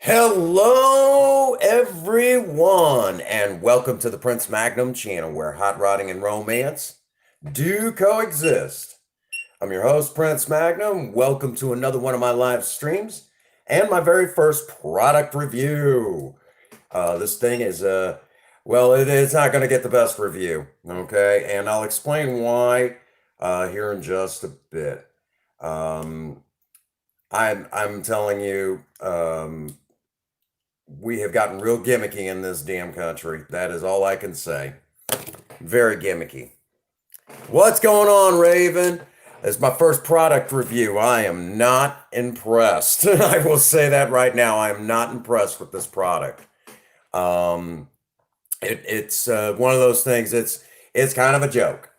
Hello, everyone, and welcome to the Prince Magnum channel where hot rodding and romance do coexist. I'm your host, Prince Magnum. Welcome to another one of my live streams and my very first product review. This thing is, it's not going to get the best review, okay? And I'll explain why here in just a bit. Um, I'm telling you, we have gotten real gimmicky in this damn country. That is all I can say. Very gimmicky. What's going on, Raven? It's my first product review. I am not impressed. I will say that right now. I am not impressed with this product. Um, it's one of those things. It's kind of a joke.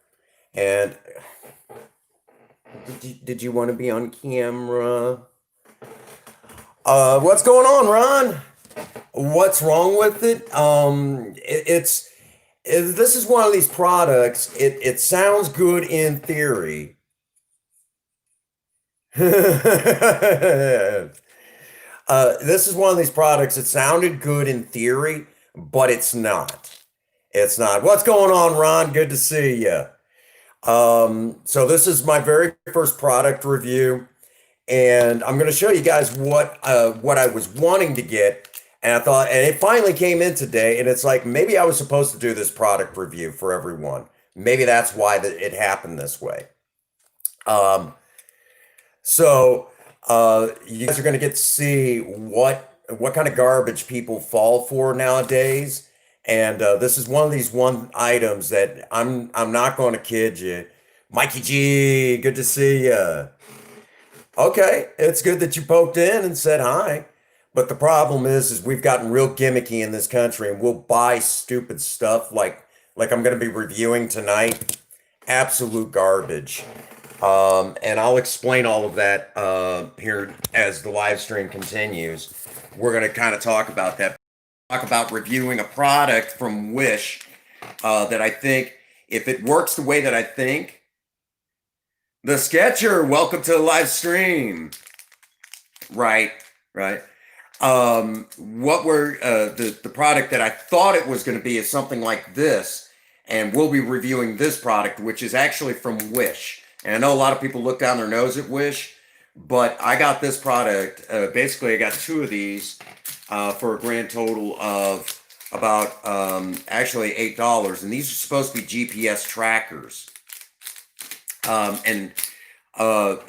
And did you want to be on camera? What's going on, Ron? What's wrong with it? This is one of these products. It sounds good in theory. This is one of these products. It sounded good in theory, but it's not. It's not. What's going on, Ron? Good to see you. So this is my very first product review, and I'm going to show you guys what I was wanting to get. And I thought, and it finally came in today, and it's like maybe I was supposed to do this product review for everyone. Maybe that's why it happened this way. Um, so you guys are going to get to see what kind of garbage people fall for nowadays. And this is one of these one items that I'm not going to kid you. Mikey G, good to see you. Okay, it's good that you poked in and said hi. But the problem is we've gotten real gimmicky in this country, and we'll buy stupid stuff like I'm going to be reviewing tonight. Absolute garbage. And I'll explain all of that here as the live stream continues. We're going to kind of talk about that. Talk about reviewing a product from Wish that I think, if it works the way that I think, the Sketcher, welcome to the live stream. Right, right. The product that I thought it was going to be is something like this, and we'll be reviewing this product, which is actually from Wish. And I know a lot of people look down their nose at Wish, but I got this product. Basically, I got two of these for a grand total of about actually $8, and these are supposed to be GPS trackers. And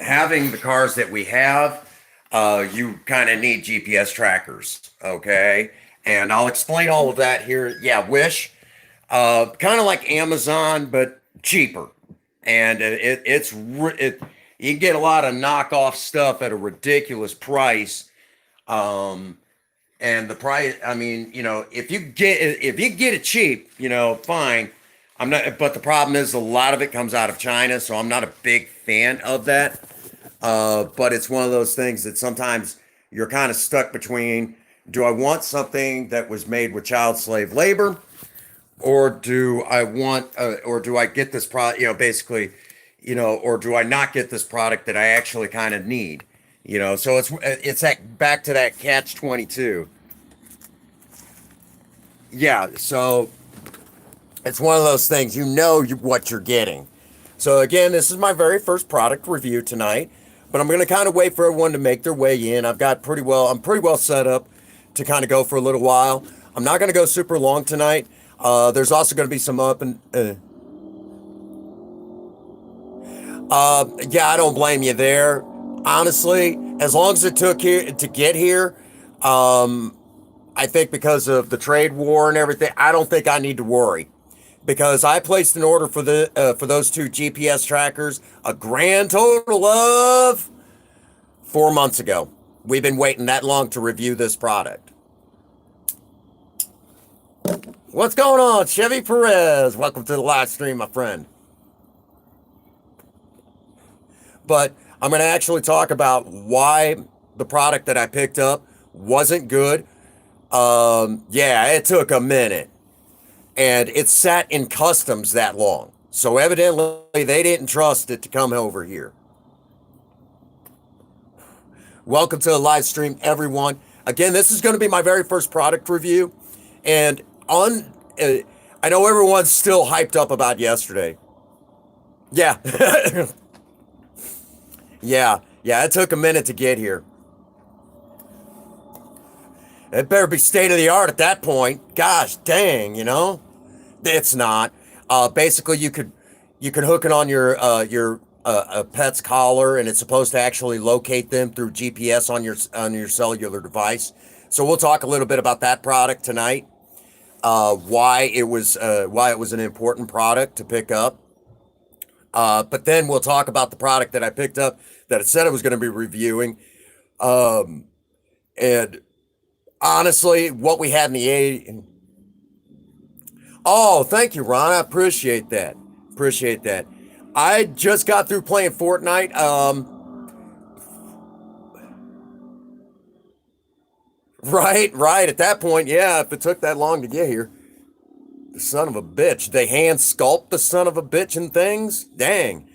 having the cars that we have, you kind of need GPS trackers, okay? And I'll explain all of that here. Yeah, Wish, kind of like Amazon, but cheaper. And you can get a lot of knockoff stuff at a ridiculous price. And the price, I mean, if you get it cheap, fine. I'm not, but the problem is a lot of it comes out of China, so I'm not a big fan of that. But it's one of those things that sometimes you're kind of stuck between, do I want something that was made with child slave labor, or do I get this product, basically, or do I not get this product that I actually kind of need? So it's back to that catch 22. Yeah, so it's one of those things, what you're getting. So again, this is my very first product review tonight, but I'm going to kind of wait for everyone to make their way in. I'm pretty well set up to kind of go for a little while. I'm not going to go super long tonight. There's also going to be some up and yeah, I don't blame you there. Honestly, as long as it took here to get here, I think because of the trade war and everything, I don't think I need to worry, because I placed an order for those two GPS trackers a grand total of 4 months ago. We've been waiting that long to review this product. What's going on, Chevy Perez? Welcome to the live stream, my friend. But I'm going to actually talk about why the product that I picked up wasn't good. Yeah, it took a minute. And it sat in customs that long. So evidently they didn't trust it to come over here. Welcome to the live stream, everyone. Again, this is going to be my very first product review. And on, I know everyone's still hyped up about yesterday. Yeah. Yeah, it took a minute to get here. It better be state of the art at that point. Gosh dang, it's not. Basically, you could hook it on your a pet's collar, and it's supposed to actually locate them through GPS on your cellular device. So we'll talk a little bit about that product tonight. Why it was an important product to pick up. But then we'll talk about the product that I picked up that I said I was going to be reviewing. And honestly, what we had in the 80s. Oh, thank you, Ron. I appreciate that. Appreciate that. I just got through playing Fortnite. Right. At that point, yeah, if it took that long to get here. The son of a bitch. They hand sculpt the son of a bitch and things. Dang.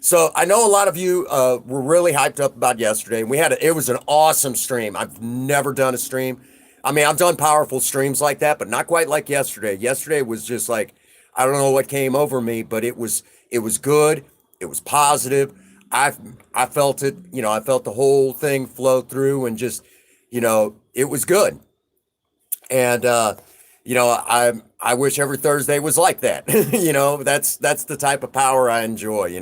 So I know a lot of you were really hyped up about yesterday. It was an awesome stream. I've never done a stream. I mean, I've done powerful streams like that, but not quite like yesterday. Yesterday was just like, I don't know what came over me, but it was good. It was positive. I felt it, I felt the whole thing flow through and just, it was good. And I wish every Thursday was like that. That's the type of power I enjoy.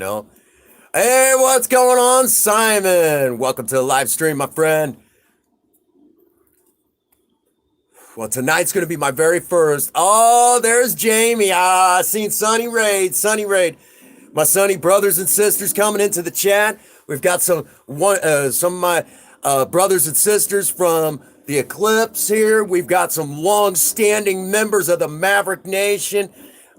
Hey, what's going on, Simon? Welcome to the live stream, my friend. Well, tonight's going to be my very first. Oh, there's Jamie. I seen Sunny Raid. My Sunny brothers and sisters coming into the chat. We've got some of my brothers and sisters from the Eclipse here. We've got some long-standing members of the Maverick Nation.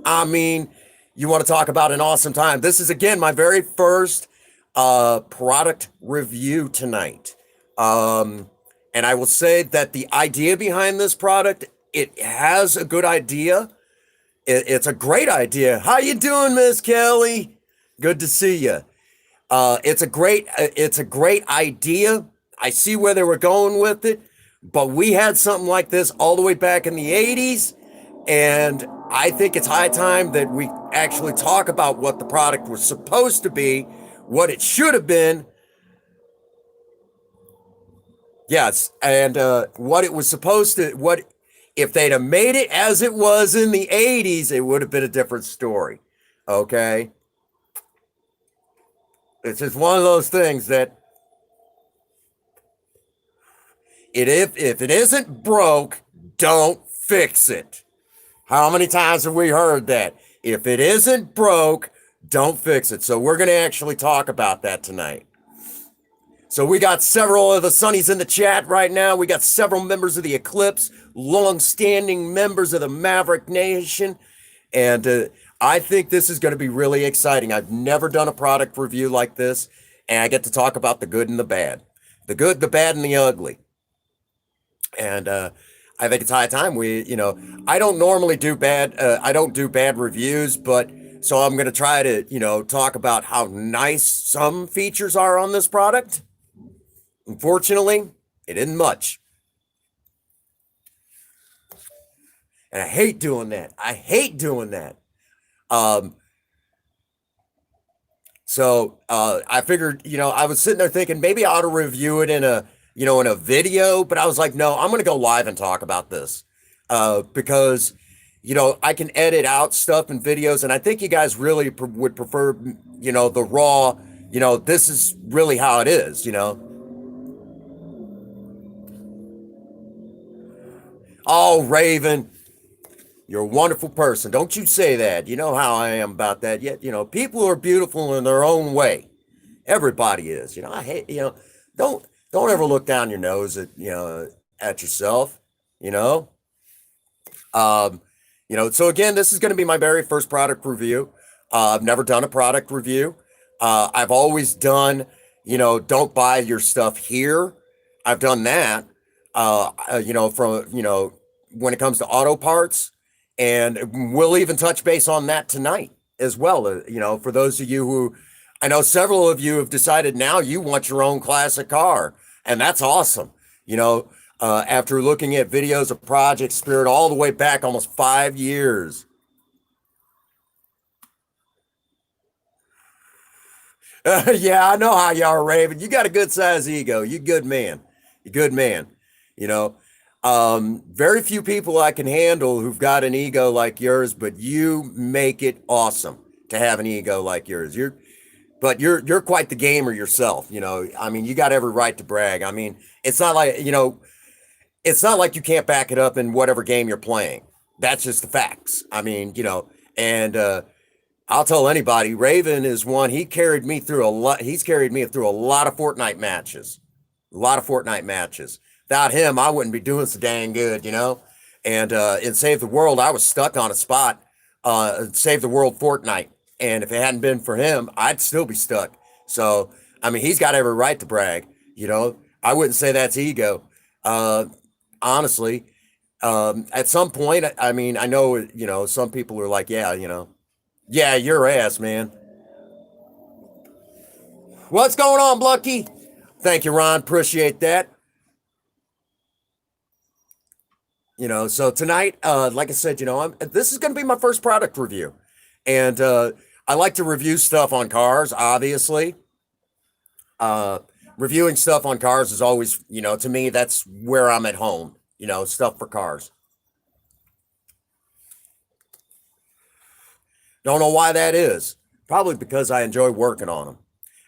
I mean, you want to talk about an awesome time. This is, again, my very first product review tonight. And I will say that the idea behind this product, it has a good idea. It's a great idea. How you doing, Miss Kelly? Good to see you. It's a great idea. I see where they were going with it, but we had something like this all the way back in the 80s, and I think it's high time that we actually talk about what the product was supposed to be, what it should have been. Yes, and what it was supposed to, if they'd have made it as it was in the 80s, it would have been a different story. Okay? It's just one of those things that if it isn't broke, don't fix it. How many times have we heard that? If it isn't broke, don't fix it. So we're going to actually talk about that tonight. So we got several of the Sunnies in the chat right now. We got several members of the Eclipse, long-standing members of the Maverick Nation. And I think this is going to be really exciting. I've never done a product review like this, and I get to talk about the good and the bad. The good, the bad, and the ugly. And I think it's high time I don't normally do I don't do bad reviews, but so I'm going to try to, talk about how nice some features are on this product. Unfortunately, it isn't much. And I hate doing that. So I figured, I was sitting there thinking maybe I ought to review it in a video, but I was like, no, I'm going to go live and talk about this because, I can edit out stuff in videos, and I think you guys really would prefer, the raw, this is really how it is, Oh, Raven, you're a wonderful person. Don't you say that. You know how I am about that. Yet, people are beautiful in their own way. Everybody is. I hate, don't ever look down your nose at, at yourself, So again, this is going to be my very first product review. I've never done a product review. I've always done, don't buy your stuff here. I've done that, when it comes to auto parts, and we'll even touch base on that tonight as well. For those of you who, I know several of you have decided now you want your own classic car, and that's awesome. after looking at videos of Project Spirit all the way back almost 5 years. Yeah, I know how you are, Raven. You got a good size ego. You good man. You good man. You know, very few people I can handle who've got an ego like yours, but you make it awesome to have an ego like yours. You're quite the gamer yourself. You know, I mean, you got every right to brag. I mean, it's not like, it's not like you can't back it up in whatever game you're playing. That's just the facts. I mean, and I'll tell anybody, Raven is one. He carried me through a lot. He's carried me through a lot of Fortnite matches, a lot of Fortnite matches. Without him, I wouldn't be doing so dang good. And in Save the World, I was stuck on a spot, Save the World Fortnite. And if it hadn't been for him, I'd still be stuck. So, I mean, he's got every right to brag. I wouldn't say that's ego. Honestly, at some point, I mean, I know, some people are like, yeah, your ass, man. What's going on, Blucky? Thank you, Ron. Appreciate that. So tonight, like I said, this is going to be my first product review. And I like to review stuff on cars, obviously. Uh, Reviewing stuff on cars is always, to me, that's where I'm at home, stuff for cars. Don't know why that is. Probably because I enjoy working on them.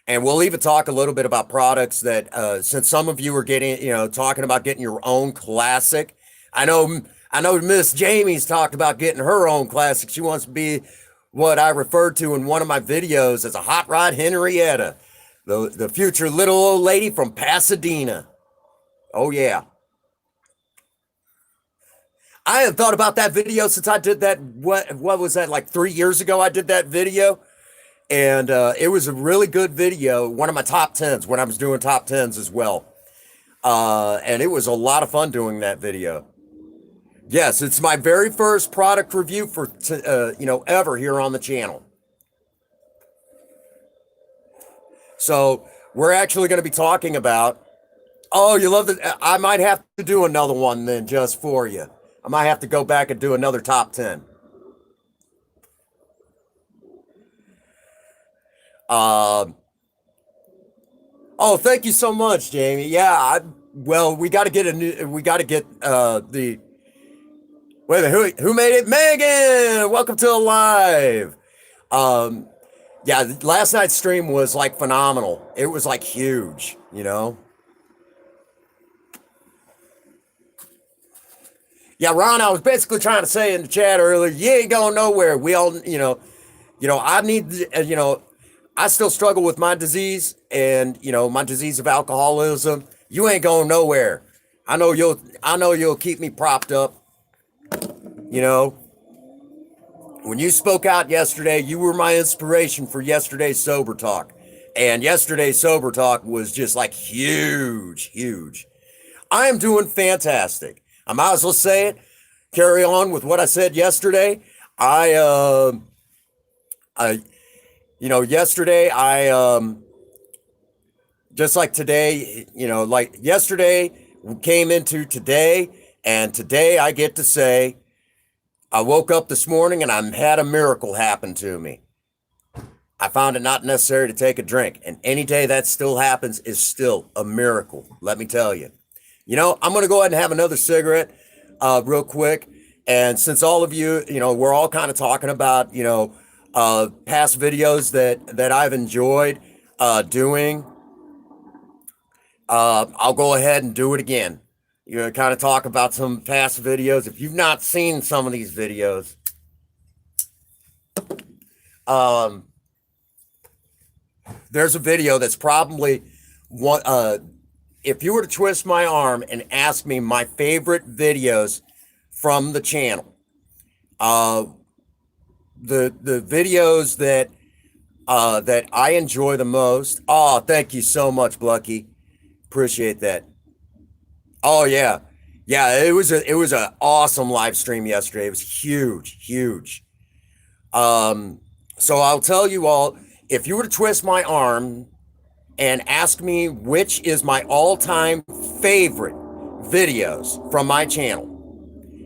And we'll even talk a little bit about products that, since some of you are getting, talking about getting your own classic. I know, I know Miss Jamie's talked about getting her own classic. She wants to be what I referred to in one of my videos as a hot rod Henrietta, the future little old lady from Pasadena. Oh yeah. I have thought about that video since I did that. What was that, like 3 years ago? I did that video, and it was a really good video. One of my top tens when I was doing top tens as well, and it was a lot of fun doing that video. Yes, it's my very first product review for ever here on the channel. So we're actually going to be talking about. Oh, you love the. I might have to do another one then just for you. I might have to go back and do another top 10. Um, oh, thank you so much, Jamie. Yeah, well, we got to get the. Wait a minute, who made it? Megan, welcome to the live. Um, yeah, last night's stream was like phenomenal. It was like huge. Yeah, Ron, I was basically trying to say in the chat earlier, you ain't going nowhere. We all, I need, I still struggle with my disease and, my disease of alcoholism. You ain't going nowhere. I know you'll keep me propped up. When you spoke out yesterday, you were my inspiration for yesterday's sober talk. And yesterday's sober talk was just like huge, huge. I am doing fantastic. I might as well say it. Carry on with what I said yesterday. Yesterday just like today, like yesterday came into today, and today I get to say I woke up this morning and I had a miracle happen to me. I found it not necessary to take a drink, and any day that still happens is still a miracle. Let me tell you. I'm going to go ahead and have another cigarette real quick. And since all of you, we're all kind of talking about, past videos that I've enjoyed doing, I'll go ahead and do it again. Kind of talk about some past videos. If you've not seen some of these videos, there's a video that's probably one, if you were to twist my arm and ask me my favorite videos from the channel, the videos that I enjoy the most. Oh, thank you so much, Blucky. Appreciate that. Oh yeah, yeah. It was a awesome live stream yesterday. It was huge, huge. So I'll tell you all, if you were to twist my arm and ask me which is my all-time favorite videos from my channel,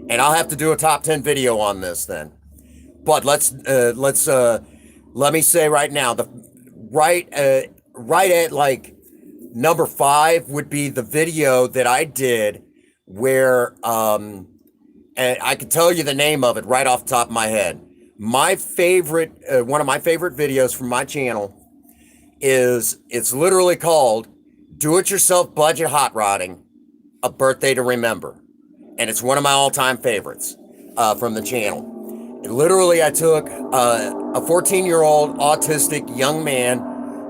and I'll have to do a top 10 video on this then. But let me say right now, the right at like number 5 would be the video that I did where and I can tell you the name of it right off the top of my head. My favorite, one of my favorite videos from my channel it's literally called "Do It Yourself Budget Hot Rodding: A Birthday to Remember," and it's one of my all-time favorites from the channel. Literally, I took a 14-year-old autistic young man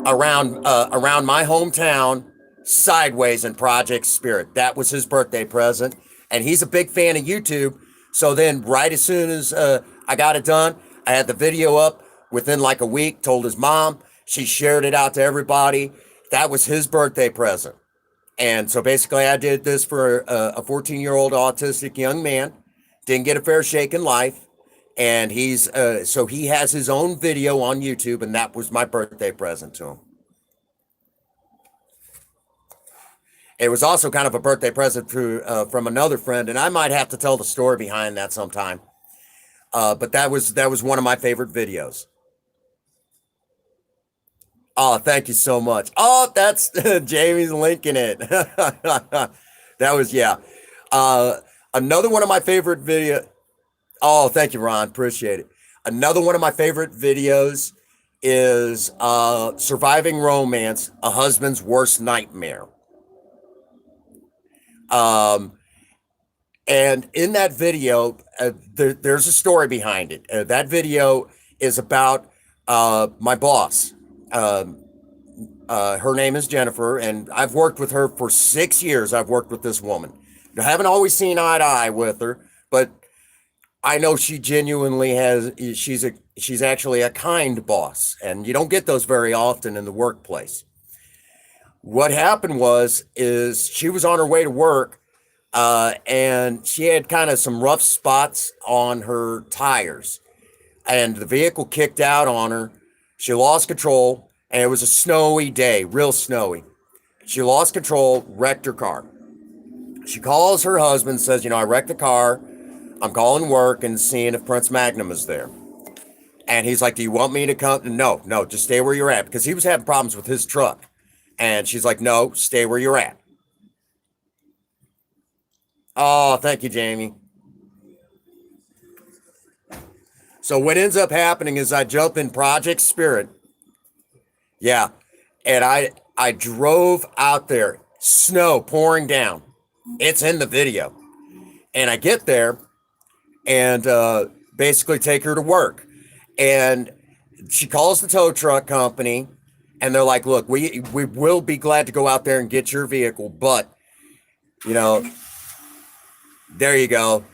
around my hometown sideways in Project Spirit. That was his birthday present, and he's a big fan of YouTube. So then, right as soon as I got it done, I had the video up within like a week. Told his mom, she shared it out to everybody. That was his birthday present. And so basically, I did this for a 14-year-old autistic young man. Didn't get a fair shake in life. And so he has his own video on YouTube, and that was my birthday present to him. It was also kind of a birthday present from another friend, and I might have to tell the story behind that sometime. But that was one of my favorite videos. Oh, thank you so much. Oh, that's Jamie's linking it. That was, yeah. Another one of my favorite video. Oh, thank you, Ron. Appreciate it. Another one of my favorite videos is Surviving Romance: A Husband's Worst Nightmare. And in that video, there's a story behind it. That video is about my boss. Her name is Jennifer, and I've worked with her for 6 years. I've worked with this woman. I haven't always seen eye to eye with her, but I know she genuinely has. She's actually a kind boss, and you don't get those very often in the workplace. What happened is she was on her way to work, and she had kind of some rough spots on her tires, and the vehicle kicked out on her. She lost control, and it was a snowy day, real snowy. She lost control, wrecked her car. She calls her husband, says, I wrecked the car. I'm calling work and seeing if Prince Magnum is there. And he's like, do you want me to come? No, just stay where you're at, because he was having problems with his truck. And she's like, no, stay where you're at. Oh, thank you, Jamie. So what ends up happening is I jump in Project Spirit. Yeah. And I drove out there, snow pouring down. It's in the video. And I get there and basically take her to work. And she calls the tow truck company, and they're like, look, we will be glad to go out there and get your vehicle, but, there you go.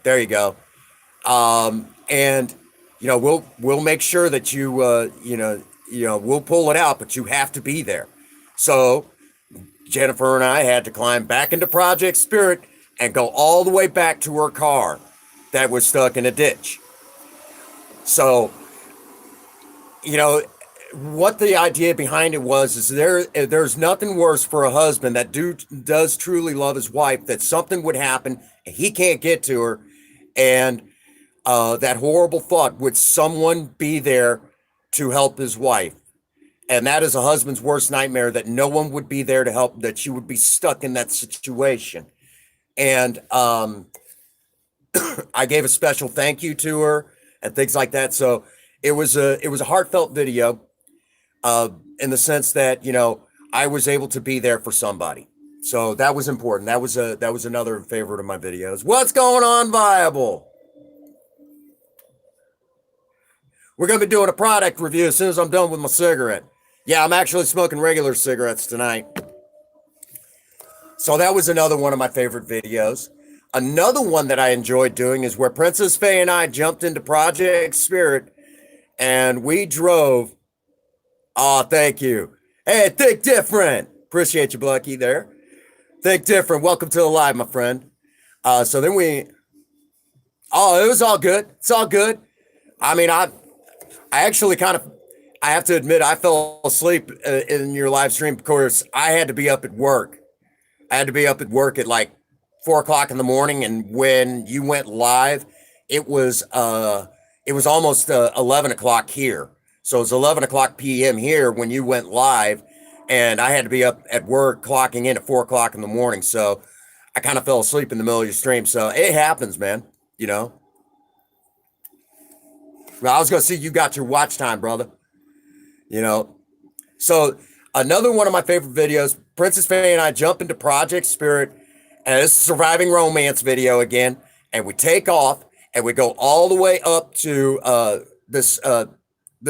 And, we'll make sure that you, we'll pull it out, but you have to be there. So Jennifer and I had to climb back into Project Spirit and go all the way back to her car that was stuck in a ditch. So, what the idea behind it is there's nothing worse for a husband that does truly love his wife, that something would happen and he can't get to her, and that horrible thought, would someone be there to help his wife? And that is a husband's worst nightmare, that no one would be there to help, that she would be stuck in that situation. And I gave a special thank you to her and things like that. So it was a heartfelt video, in the sense that, I was able to be there for somebody. So that was important. That was another favorite of my videos. What's going on, Viable? We're going to be doing a product review as soon as I'm done with my cigarette. Yeah, I'm actually smoking regular cigarettes tonight. So that was another one of my favorite videos. Another one that I enjoyed doing is where Princess Faye and I jumped into Project Spirit and we drove. Oh, thank you. Hey, Think Different. Appreciate you, Blucky, there. Think Different. Welcome to the live, my friend. So then it was all good. It's all good. I mean, I actually I have to admit, I fell asleep in your live stream. Of course, I had to be up at work. I had to be up at work at like 4 o'clock in the morning, and when you went live, it was almost 11 o'clock here. So it was 11 o'clock p.m. here when you went live, and I had to be up at work clocking in at 4 o'clock in the morning. So I kind of fell asleep in the middle of your stream. So it happens, man. You know. Well, I was gonna see you got your watch time, brother. You know. So another one of my favorite videos, Princess Faye and I jump into Project Spirit, and it's a surviving romance video again, and we take off and we go all the way up to this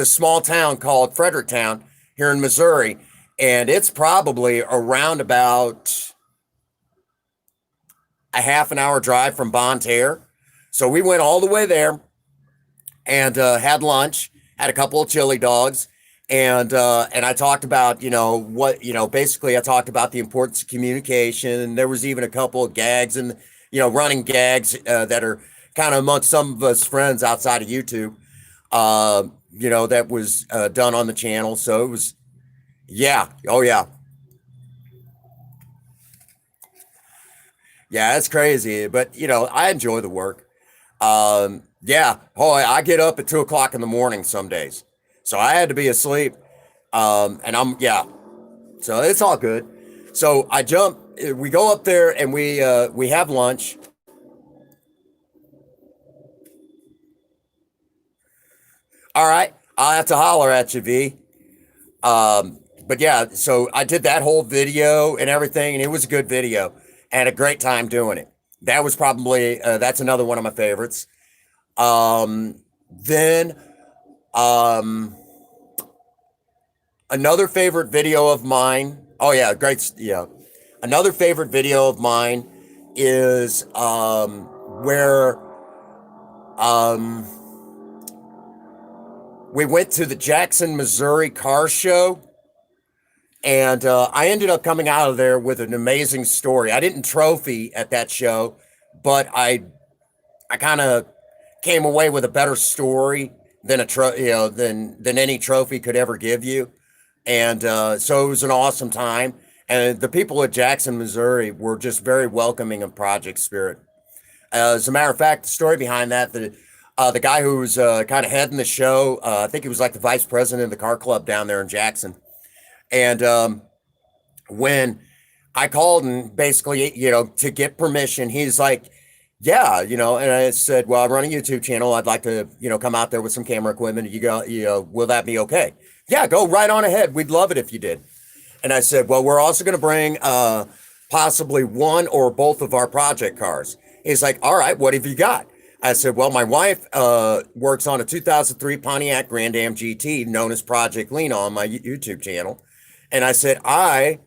small town called Fredericktown here in Missouri, and it's probably around about a half an hour drive from Bonne Terre. So we went all the way there and had lunch, had a couple of chili dogs, and I talked about basically I talked about the importance of communication, and there was even a couple of gags and running gags that are kind of amongst some of us friends outside of YouTube, that was done on the channel. So it was, yeah, oh yeah, yeah, it's crazy, but I enjoy the work. Yeah, oh, I get up at 2 o'clock in the morning some days, so I had to be asleep. And yeah, so it's all good. So I jump, we go up there and we have lunch. All right, I'll have to holler at you, V. But yeah, so I did that whole video and everything, and it was a good video. I had a great time doing it. That was probably that's another one of my favorites. Then another favorite video of mine. Oh yeah, great. Yeah, another favorite video of mine is where um, we went to the Jackson, Missouri car show, and I ended up coming out of there with an amazing story. I didn't trophy at that show, but I kind of came away with a better story than than any trophy could ever give you. And so it was an awesome time. And the people at Jackson, Missouri were just very welcoming of Project Spirit. As a matter of fact, the story behind that, the guy who was kind of heading the show, I think he was like the vice president of the car club down there in Jackson. And when I called and basically, to get permission, he's like, yeah, and I said, well, I run a YouTube channel. I'd like to, come out there with some camera equipment. Will that be okay? Yeah, go right on ahead. We'd love it if you did. And I said, well, we're also going to bring possibly one or both of our project cars. He's like, all right, what have you got? I said, well, my wife works on a 2003 Pontiac Grand Am GT known as Project Lena on my YouTube channel. And I said, oh,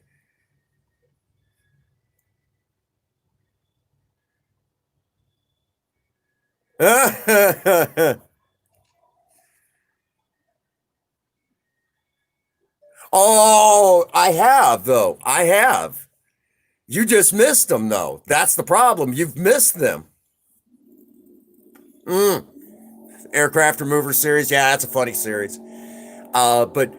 I have, though. I have. You just missed them, though. That's the problem. You've missed them. Mm. Aircraft Remover series. Yeah, that's a funny series. But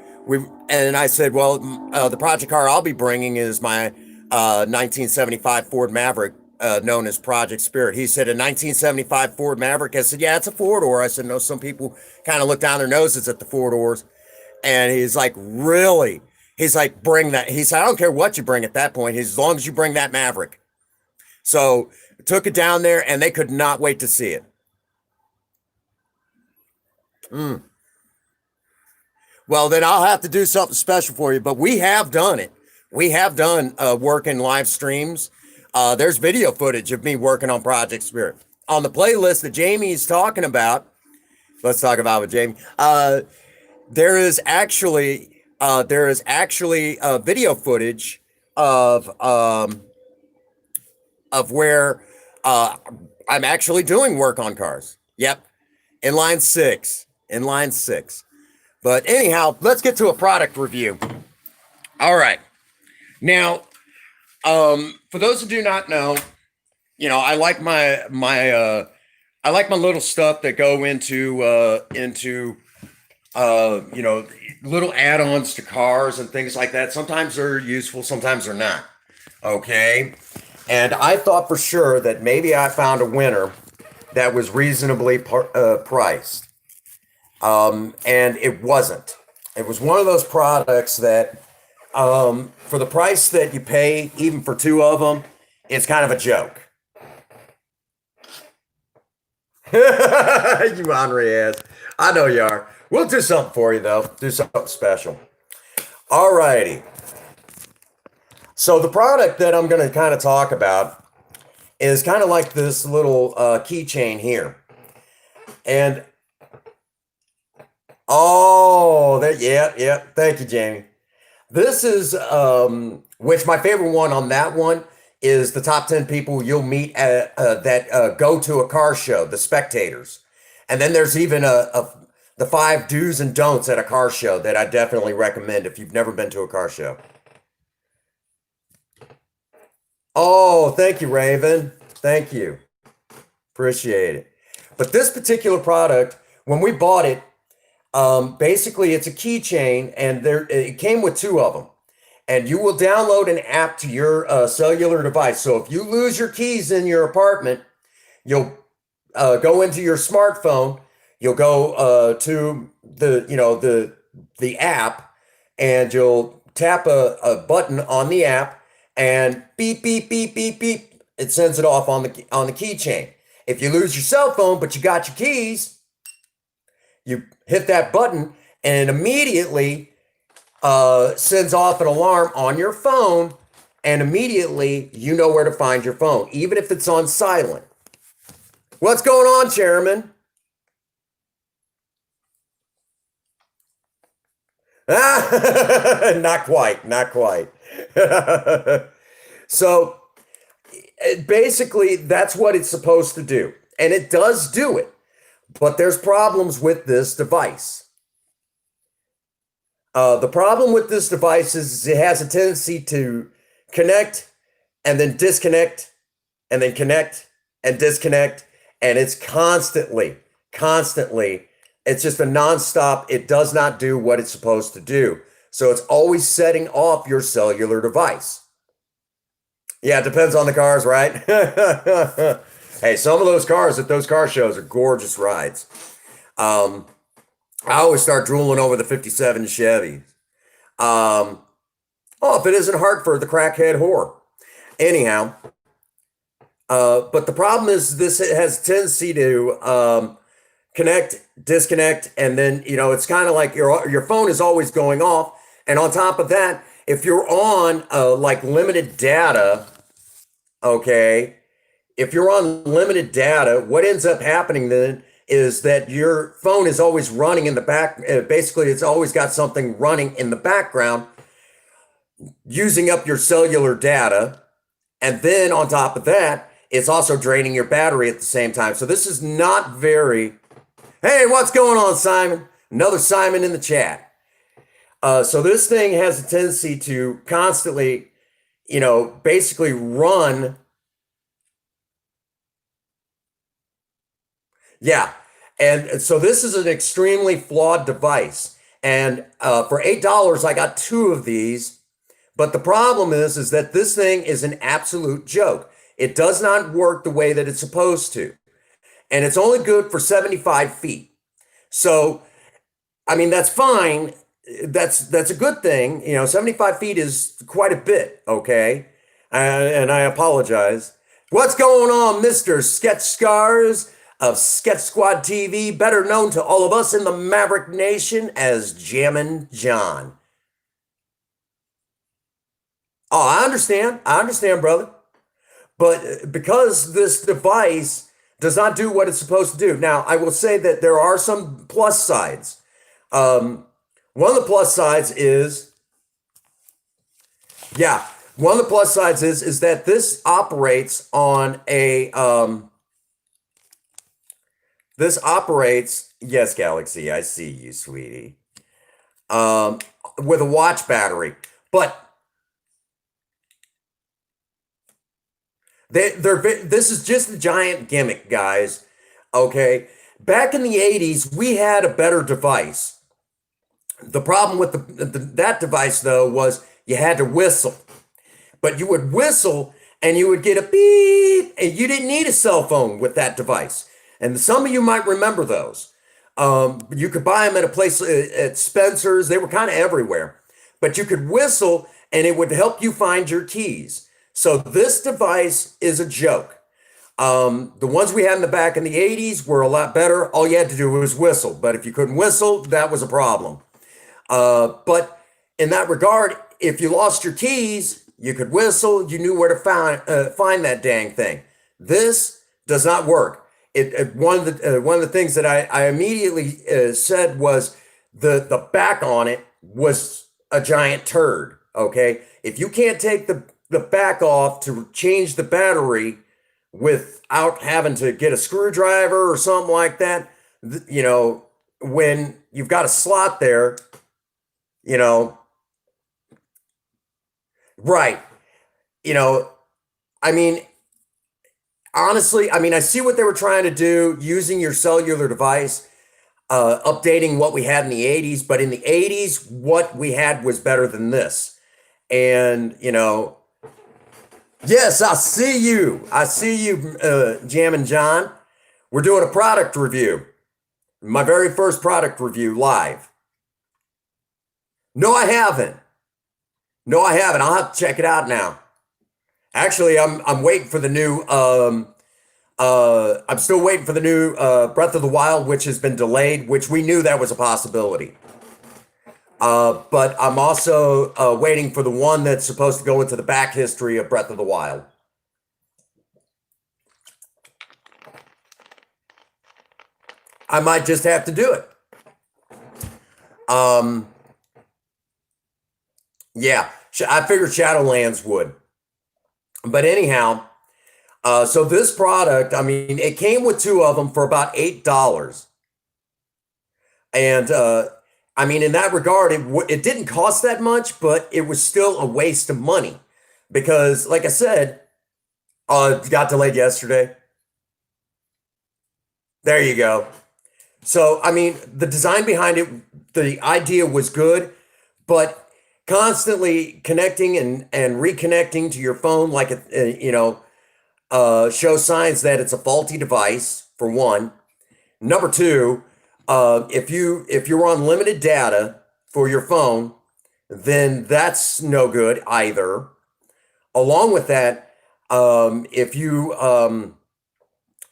and I said, well, the project car I'll be bringing is my 1975 Ford Maverick, known as Project Spirit. He said, a 1975 Ford Maverick. I said, yeah, it's a four door. I said, no, some people kind of look down their noses at the four doors. And he's like, really? He's like, bring that. He said, I don't care what you bring at that point, as long as you bring that Maverick. So took it down there, and they could not wait to see it. Mm. Well, then I'll have to do something special for you. But we have done it. We have done work in live streams. There's video footage of me working on Project Spirit. On the playlist that Jamie's talking about, let's talk about with Jamie. There is actually video footage of where I'm actually doing work on cars. Yep, inline six, inline six. But anyhow, let's get to a product review. All right, now, for those who do not know, I like I like my little stuff that go into little add-ons to cars and things like that. Sometimes they're useful, sometimes they're not. Okay. And I thought for sure that maybe I found a winner that was reasonably priced. And it wasn't. It was one of those products that, for the price that you pay, even for two of them, it's kind of a joke. You Henri ass. I know you are. We'll do something for you though. Do something special. All righty. So the product that I'm going to kind of talk about is kind of like this little keychain here. And oh, that yeah, yeah. Thank you, Jamie. This is which my favorite one on that one is the top 10 people you'll meet at, that go to a car show, the spectators. And then there's even the five do's and don'ts at a car show that I definitely recommend if you've never been to a car show. Oh, thank you, Raven. Thank you. Appreciate it. But this particular product, when we bought it, basically it's a keychain, and there it came with two of them. And you will download an app to your cellular device. So if you lose your keys in your apartment, you'll go into your smartphone. You'll go to the app, and you'll tap a button on the app, and beep beep beep beep beep. It sends it off on the keychain. If you lose your cell phone but you got your keys, you hit that button, and it immediately sends off an alarm on your phone, and immediately you know where to find your phone, even if it's on silent. What's going on, Chairman? Not quite, not quite. So basically, that's what it's supposed to do. And it does do it. But there's problems with this device. The problem with this device is it has a tendency to connect and then disconnect and then connect and disconnect. And it's constantly, it's just a nonstop. It does not do what it's supposed to do. So it's always setting off your cellular device. Yeah, it depends on the cars, right? Hey, some of those cars at those car shows are gorgeous rides. I always start drooling over the 57 Chevy. Oh, if it isn't Hartford, the crackhead whore. Anyhow, but the problem is this has a tendency to connect, disconnect, and then, it's kind of like your phone is always going off. And on top of that, if you're on like limited data, okay, if you're on limited data, what ends up happening then is that your phone is always running in the back. Basically, it's always got something running in the background, using up your cellular data. And then on top of that, it's also draining your battery at the same time. So this is not very... Hey, what's going on, Simon? Another Simon in the chat. So this thing has a tendency to constantly, basically run. Yeah. And so this is an extremely flawed device. And for $8, I got two of these. But the problem is that this thing is an absolute joke. It does not work the way that it's supposed to. And it's only good for 75 feet. So, I mean, that's fine. That's a good thing. 75 feet is quite a bit, okay? And I apologize. What's going on, Mr. Sketch Scars of Sketch Squad TV, better known to all of us in the Maverick Nation as Jammin' John? Oh, I understand, brother. But because this device does not do what it's supposed to do. Now, I will say that there are some plus sides. One of the plus sides is, is that this operates on a, yes, Galaxy, I see you, sweetie, with a watch battery. But this is just a giant gimmick, guys. Okay. Back in the 80s, we had a better device. The problem with that device, though, was you had to whistle. But you would whistle, and you would get a beep, and you didn't need a cell phone with that device. And some of you might remember those. You could buy them at a place at Spencer's. They were kind of everywhere, but you could whistle and it would help you find your keys. So this device is a joke. The ones we had in the back in the 80s were a lot better. All you had to do was whistle. But if you couldn't whistle, that was a problem. But in that regard, if you lost your keys, you could whistle. You knew where to find that dang thing. This does not work. One of the things that I immediately said was the back on it was a giant turd. Okay, if you can't take the back off to change the battery without having to get a screwdriver or something like that, you know, when you've got a slot there, you know, right, you know, I mean, honestly, I mean, I see what they were trying to do using your cellular device, updating what we had in the 80s, but in the 80s, what we had was better than this. And, you know, yes, I see you. I see you, Jammin' John. We're doing a product review. My very first product review live. No, I haven't. No, I haven't. I'll have to check it out now. Actually, I'm waiting for the new. I'm still waiting for the new Breath of the Wild, which has been delayed, which we knew that was a possibility. But I'm also waiting for the one that's supposed to go into the back history of Breath of the Wild. I might just have to do it. Yeah, I figured Shadowlands would. But anyhow, so this product, I mean, it came with two of them for about $8. And I mean, in that regard, it didn't cost that much, but it was still a waste of money because, like I said, it got delayed yesterday. There you go. So, I mean, the design behind it, the idea was good, but constantly connecting and reconnecting to your phone, like, you know, shows signs that it's a faulty device, for one. Number two, if you're on limited data for your phone, then that's no good either. Along with that, if you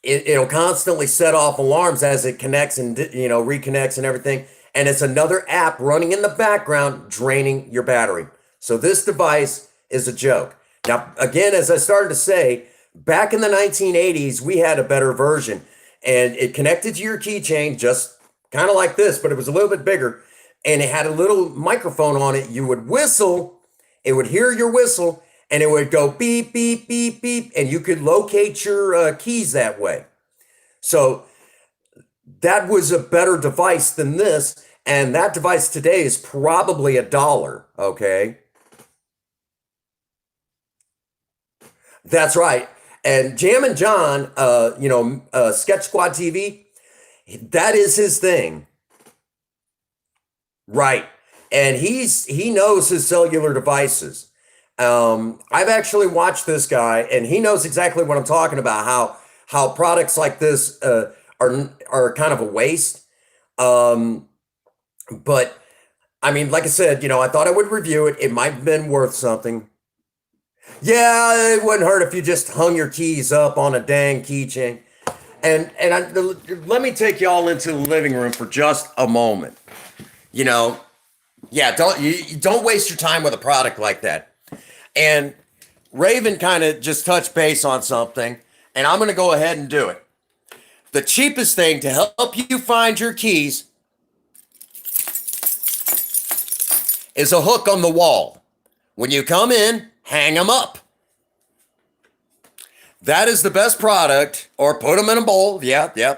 it'll constantly set off alarms as it connects and you know reconnects and everything, and it's another app running in the background draining your battery. So this device is a joke. Now, again, as I started to say, back in the 1980s, we had a better version, and it connected to your keychain just kind of like this, but it was a little bit bigger, and it had a little microphone on it. You would whistle, it would hear your whistle, and it would go beep, beep, beep, beep, and you could locate your keys that way. So that was a better device than this, and that device today is probably $1, okay? That's right. And Jammin' John, you know, Sketch Squad TV, that is his thing. Right. And he knows his cellular devices. I've actually watched this guy, and he knows exactly what I'm talking about. How products like this are kind of a waste. But I mean, like I said, you know, I thought I would review it. It might have been worth something. Yeah, it wouldn't hurt if you just hung your keys up on a dang keychain. Let me take y'all into the living room for just a moment. You know, yeah, you don't waste your time with a product like that. And Raven kind of just touched base on something, and I'm going to go ahead and do it. The cheapest thing to help you find your keys is a hook on the wall. When you come in, hang them up. That is the best product, or put them in a bowl. Yep. Put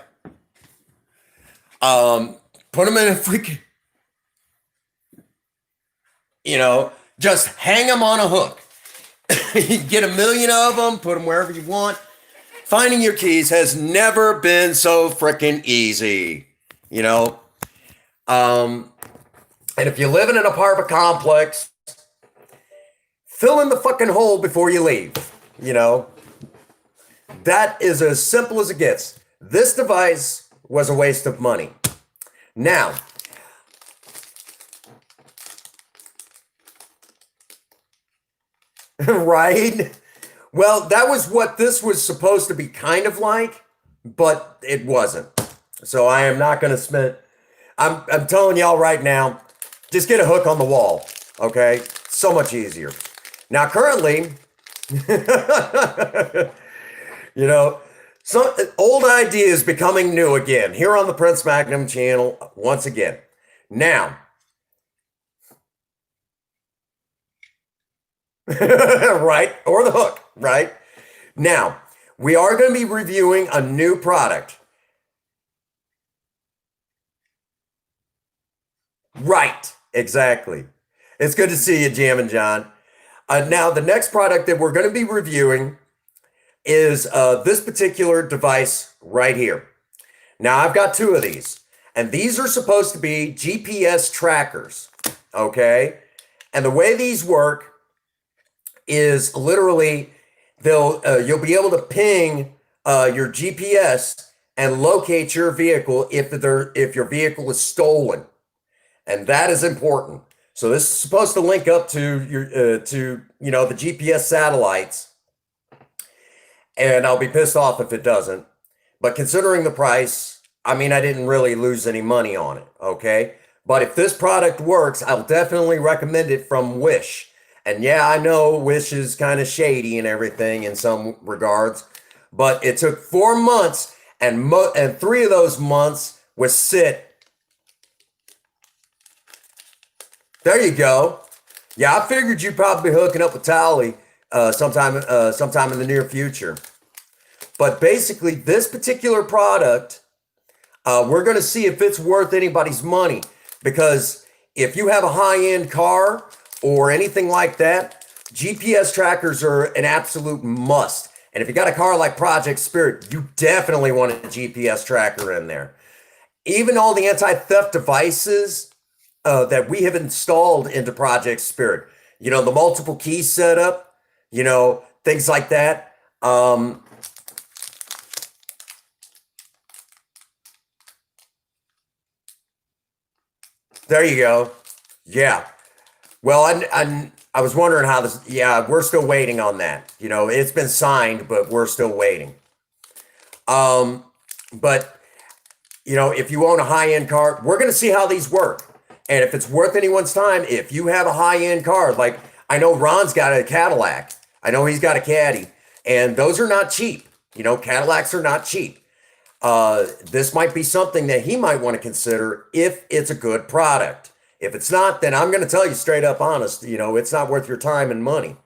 them in a freaking, you know, just hang them on a hook. You get a million of them, put them wherever you want. Finding your keys has never been so freaking easy, you know. And if you live in an apartment complex, fill in the fucking hole before you leave. You know, that is as simple as it gets. This device was a waste of money. Now, right? Well, that was what this was supposed to be kind of like, but it wasn't. So I am not going to spend. I'm telling y'all right now, just get a hook on the wall. Okay, so much easier. Now, currently, you know, some old ideas becoming new again here on the Prince Magnum channel once again. Now, right, or the hook, right? Now, we are going to be reviewing a new product. Right, exactly. It's good to see you, Jammin' John. Now, the next product that we're going to be reviewing is this particular device right here. Now, I've got two of these, and these are supposed to be GPS trackers, okay? And the way these work is literally you'll be able to ping your GPS and locate your vehicle if your vehicle is stolen, and that is important. So this is supposed to link up to your the GPS satellites, and I'll be pissed off if it doesn't. But considering the price, I mean, I didn't really lose any money on it, okay? But if this product works, I'll definitely recommend it from Wish. And yeah, I know Wish is kind of shady and everything in some regards, but it took 4 months, and 3 of those months was sit. There you go. Yeah, I figured you'd probably be hooking up with Tally sometime in the near future. But basically, this particular product, we're going to see if it's worth anybody's money. Because if you have a high-end car or anything like that, GPS trackers are an absolute must. And if you got a car like Project Spirit, you definitely want a GPS tracker in there. Even all the anti-theft devices that we have installed into Project Spirit, the multiple key setup, things like that. There you go. Yeah. Well, I was wondering how this. Yeah, we're still waiting on that. It's been signed, but we're still waiting. Um, but if you own a high end car, we're going to see how these work, and if it's worth anyone's time. If you have a high end car, like I know Ron's got a Cadillac, I know he's got a Caddy, and those are not cheap. Cadillacs are not cheap. This might be something that he might want to consider if it's a good product. If it's not, then I'm going to tell you straight up honest, it's not worth your time and money.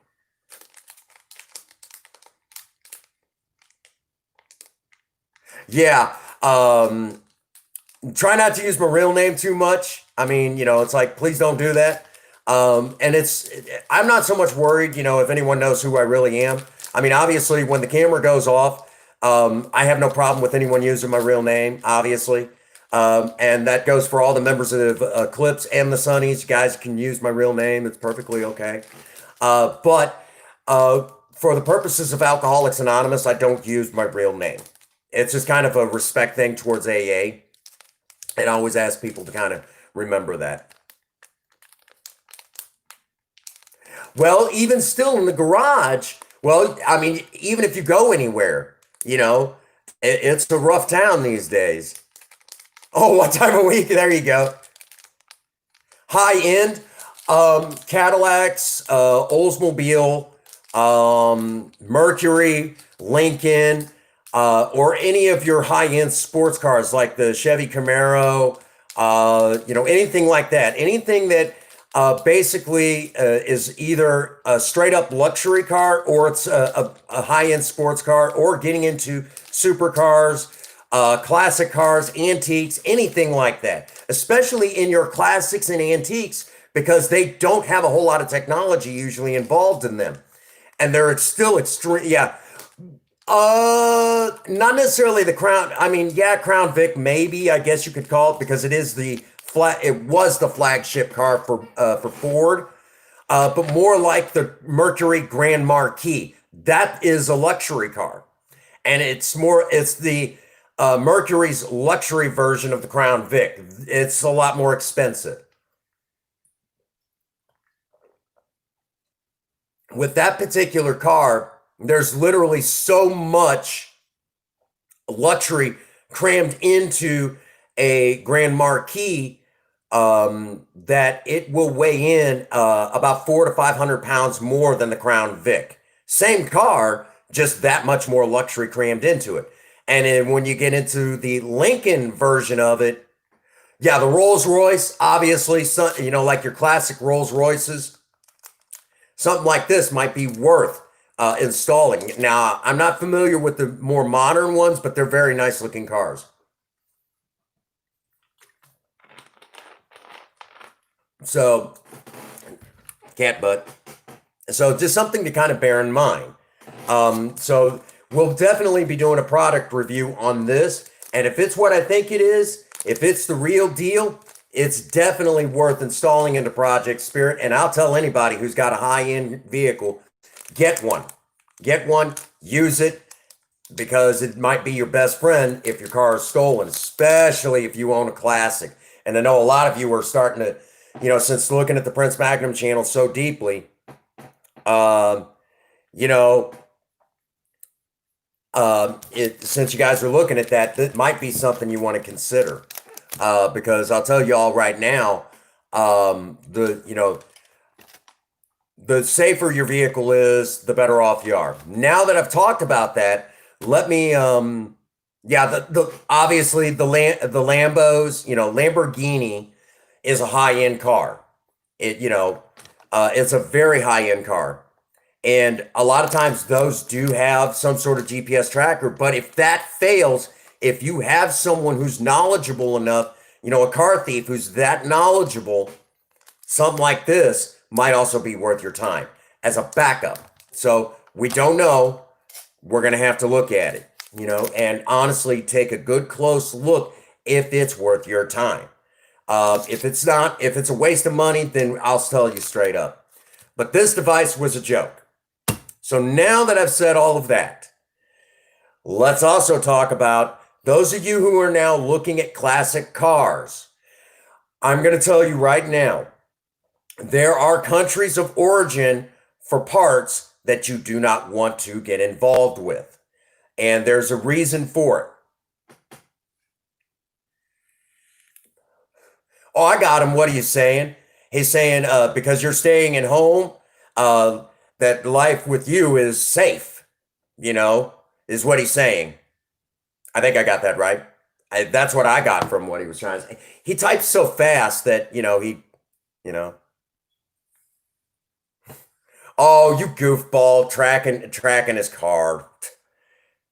Yeah. Try not to use my real name too much. I mean, it's like, please don't do that. And I'm not so much worried, if anyone knows who I really am. I mean, obviously, when the camera goes off, I have no problem with anyone using my real name, obviously. And that goes for all the members of Clips and the Sunnies. You guys can use my real name. It's perfectly okay. But for the purposes of Alcoholics Anonymous, I don't use my real name. It's just kind of a respect thing towards AA. And I always ask people to kind of remember that. Well, even still in the garage, well, I mean, even if you go anywhere, it's a rough town these days. Oh, what time of week? There you go. High end, Cadillacs, Oldsmobile, Mercury, Lincoln, or any of your high end sports cars like the Chevy Camaro, anything like that. Anything that basically is either a straight up luxury car or it's a high end sports car or getting into supercars, classic cars, antiques, anything like that, especially in your classics and antiques, because they don't have a whole lot of technology usually involved in them. And they're still extreme. Yeah. Not necessarily the Crown. I mean, yeah, Crown Vic, maybe, I guess you could call it, because it was the flagship car for Ford. But more like the Mercury Grand Marquis. That is a luxury car. And it's the Mercury's luxury version of the Crown Vic. It's a lot more expensive. With that particular car, there's literally so much luxury crammed into a Grand Marquis that it will weigh in about 400 to 500 pounds more than the Crown Vic. Same car, just that much more luxury crammed into it. And then when you get into the Lincoln version of it, yeah, the Rolls Royce, obviously, like your classic Rolls Royces, something like this might be worth installing. Now, I'm not familiar with the more modern ones, but they're very nice looking cars. So, cat butt. So, just something to kind of bear in mind. So, we'll definitely be doing a product review on this. And if it's what I think it is, if it's the real deal, it's definitely worth installing into Project Spirit. And I'll tell anybody who's got a high-end vehicle, get one. Get one, use it, because it might be your best friend if your car is stolen, especially if you own a classic. And I know a lot of you are starting to, since looking at the Prince Magnum channel so deeply, you know, since you guys are looking at that, that might be something you want to consider. Because I'll tell you all right now, the safer your vehicle is, the better off you are. Now that I've talked about that, let me, obviously the Lambos, Lamborghini is a high-end car. It's a very high-end car. And a lot of times those do have some sort of GPS tracker, but if that fails, if you have someone who's knowledgeable enough, a car thief who's that knowledgeable, something like this might also be worth your time as a backup. So we don't know. We're going to have to look at it, and honestly take a good close look if it's worth your time. If it's not, if it's a waste of money, then I'll tell you straight up. But this device was a joke. So now that I've said all of that, let's also talk about those of you who are now looking at classic cars. I'm going to tell you right now, there are countries of origin for parts that you do not want to get involved with. And there's a reason for it. Oh, I got him. What are you saying? He's saying, because you're staying at home, that life with you is safe, is what he's saying. I think I got that right. That's what I got from what he was trying to say. He types so fast that, Oh, you goofball, tracking his car.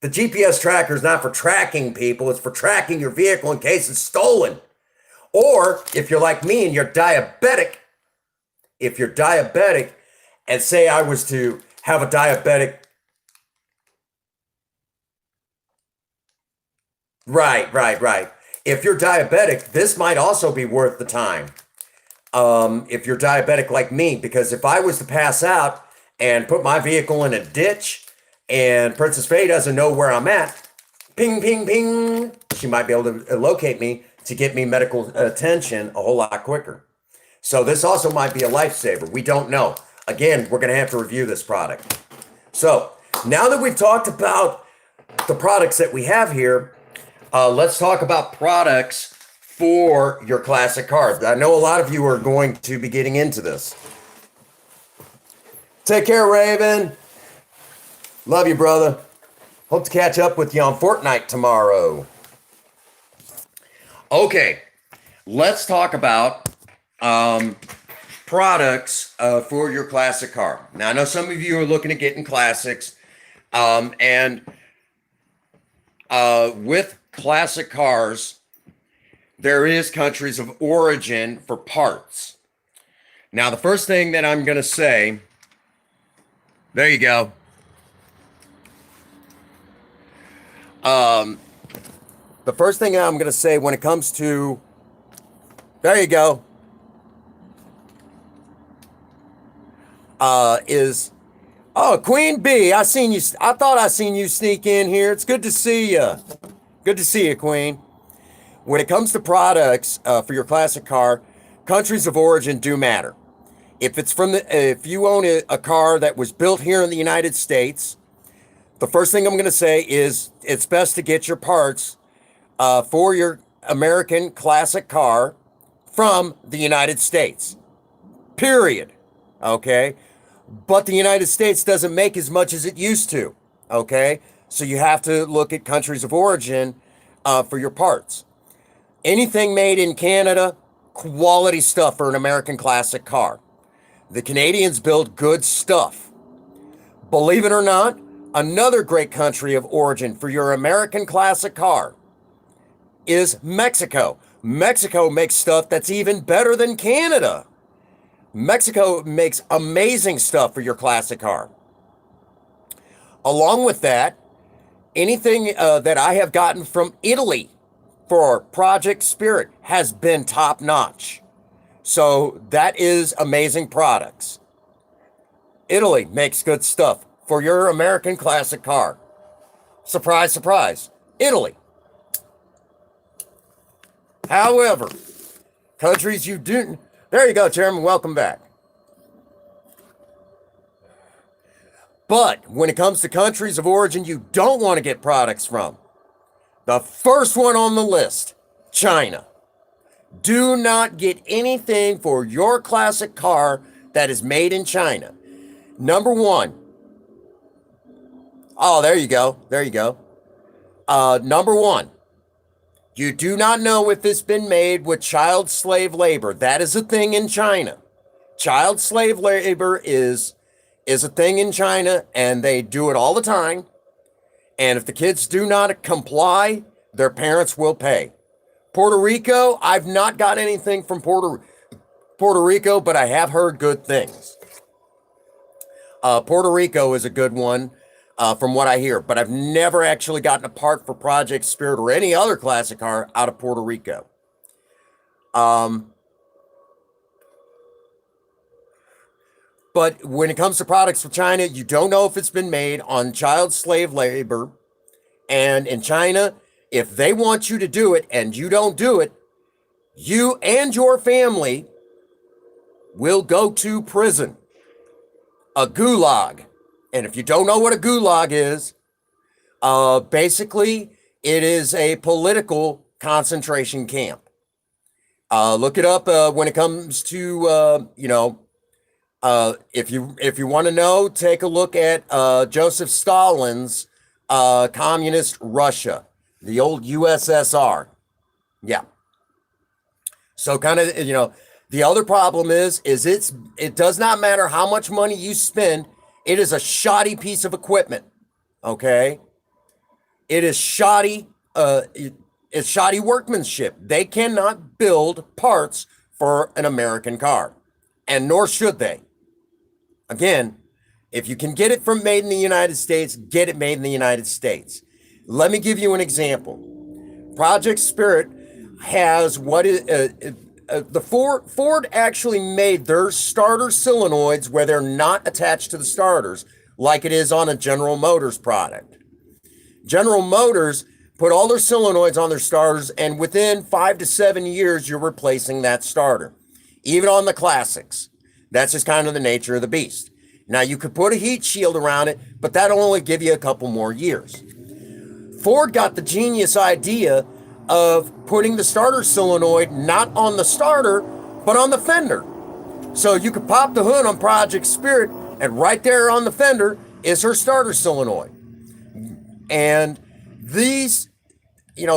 The GPS tracker is not for tracking people, it's for tracking your vehicle in case it's stolen. Or if you're like me and if you're diabetic, and say I was to have a diabetic. Right. If you're diabetic, this might also be worth the time. If you're diabetic like me, because if I was to pass out and put my vehicle in a ditch and Princess Faye doesn't know where I'm at, ping, ping, ping, she might be able to locate me to get me medical attention a whole lot quicker. So this also might be a lifesaver. We don't know. Again, we're going to have to review this product. So now that we've talked about the products that we have here, let's talk about products for your classic cars. I know a lot of you are going to be getting into this. Take care, Raven. Love you, brother. Hope to catch up with you on Fortnite tomorrow. Okay, let's talk about products for your classic car. Now, I know some of you are looking at getting classics, and with classic cars, there is countries of origin for parts. Now, the first thing that I'm going to say, there you go. The first thing I'm going to say when it comes to, there you go, is Oh, Queen Bee, I seen you. I thought I seen you sneak in here. It's good to see you. Good to see you, Queen. When it comes to products for your classic car, countries of origin do matter. If you own a car that was built here in the United States, the first thing I'm going to say is it's best to get your parts for your American classic car from the United States. Period. Okay? But the United States doesn't make as much as it used to. Okay? So you have to look at countries of origin for your parts. Anything made in Canada, quality stuff for an American classic car. The Canadians build good stuff. Believe it or not, another great country of origin for your American classic car is Mexico. Mexico makes stuff that's even better than Canada. Mexico makes amazing stuff for your classic car. Along with that, anything that I have gotten from Italy for Project Spirit has been top notch. So that is amazing products. Italy makes good stuff for your American classic car. Surprise, surprise, Italy. However, countries you do, there you go, Chairman, welcome back. But when it comes to countries of origin you don't want to get products from, the first one on the list, China. Do not get anything for your classic car that is made in China. Number one. Oh, there you go. There you go. Number one. You do not know if it's been made with child slave labor. That is a thing in China. Child slave labor is a thing in China, and they do it all the time. And if the kids do not comply, their parents will pay. Puerto Rico, I've not got anything from Puerto Rico, but I have heard good things. Puerto Rico is a good one from what I hear, but I've never actually gotten a part for Project Spirit or any other classic car out of Puerto Rico. But when it comes to products from China, you don't know if it's been made on child slave labor. And in China, if they want you to do it and you don't do it, you and your family will go to prison. A gulag. And if you don't know what a gulag is, basically it is a political concentration camp. Look it up when it comes to, if you want to know, take a look at Joseph Stalin's communist Russia, the old USSR. Yeah. So kind of, the other problem is it does not matter how much money you spend. It is a shoddy piece of equipment. Okay. It is shoddy. It's shoddy workmanship. They cannot build parts for an American car, and nor should they. Again, if you can get it from made in the United States, get it made in the United States. Let me give you an example. Project Spirit has what is the Ford actually made their starter solenoids where they're not attached to the starters like it is on a General Motors product. General Motors put all their solenoids on their starters, and within 5 to 7 years, you're replacing that starter. Even on the classics. That's just kind of the nature of the beast. Now, you could put a heat shield around it, but that'll only give you a couple more years. Ford got the genius idea of putting the starter solenoid not on the starter, but on the fender. So you could pop the hood on Project Spirit, and right there on the fender is her starter solenoid. And these, these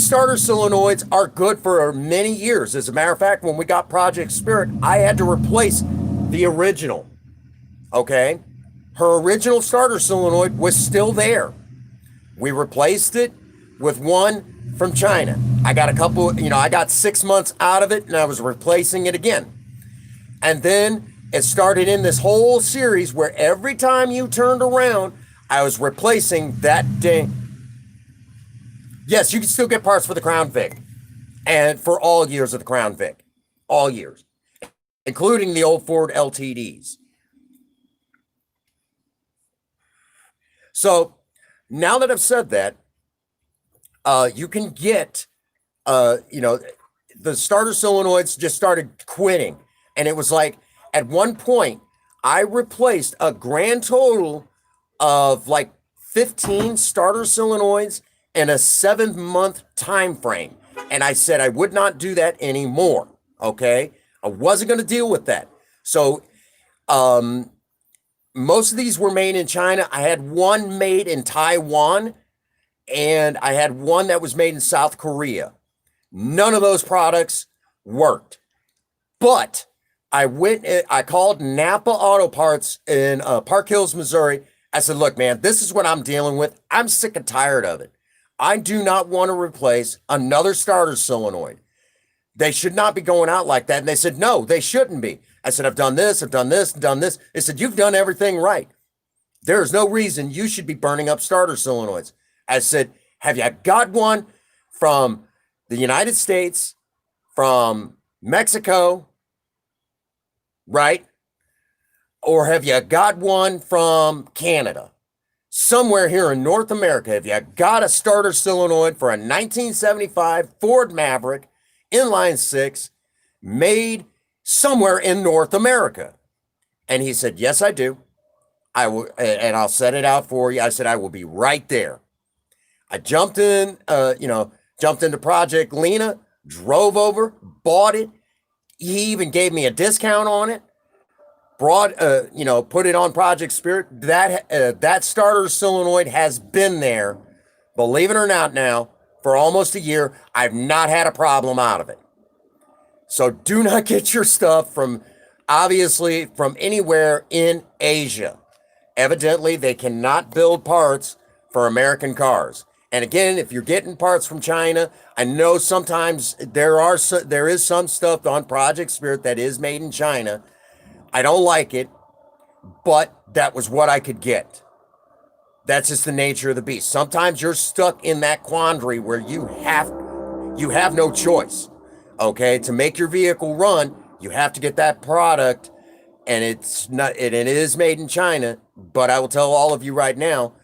starter solenoids are good for many years. As a matter of fact, when we got Project Spirit, I had to replace the original. Okay? Her original starter solenoid was still there. We replaced it with one from China. I got I got 6 months out of it, and I was replacing it again. And then it started in this whole series where every time you turned around, I was replacing that ding. Yes, you can still get parts for the Crown Vic, and for all years of the Crown Vic, all years, including the old Ford LTDs. So now that I've said that, you can get, you know, the starter solenoids just started quitting. And it was like, at one point, I replaced a grand total of like 15 starter solenoids in a 7-month time frame. And I said I would not do that anymore. Okay. I wasn't going to deal with that. So, um, most of these were made in China. I had one made in Taiwan, and I had one that was made in South Korea. None of those products worked. But I called Napa Auto Parts in Park Hills, Missouri. I said, look, man, this is what I'm dealing with. I'm sick and tired of it. I do not want to replace another starter solenoid. They should not be going out like that. And they said, no, they shouldn't be. I said, I've done this, I've done this, done this. They said, you've done everything right. There is no reason you should be burning up starter solenoids. I said, have you got one from the United States, from Mexico, right? Or have you got one from Canada? Somewhere here in North America, have you got a starter solenoid for a 1975 Ford Maverick inline six made somewhere in North America? And he said, yes, I do. I will, and I'll set it out for you. I said, I will be right there. I jumped in, jumped into Project Lena, drove over, bought it. He even gave me a discount on it. Put it on Project Spirit. That starter solenoid has been there, believe it or not, now for almost a year. I've not had a problem out of it. So do not get your stuff from anywhere in Asia. Evidently, they cannot build parts for American cars. And again, if you're getting parts from China, I know sometimes there is some stuff on Project Spirit that is made in China. I don't like it, but that was what I could get. That's just the nature of the beast. Sometimes you're stuck in that quandary where you have no choice. Okay, to make your vehicle run, you have to get that product, and it is made in China. But I will tell all of you right now,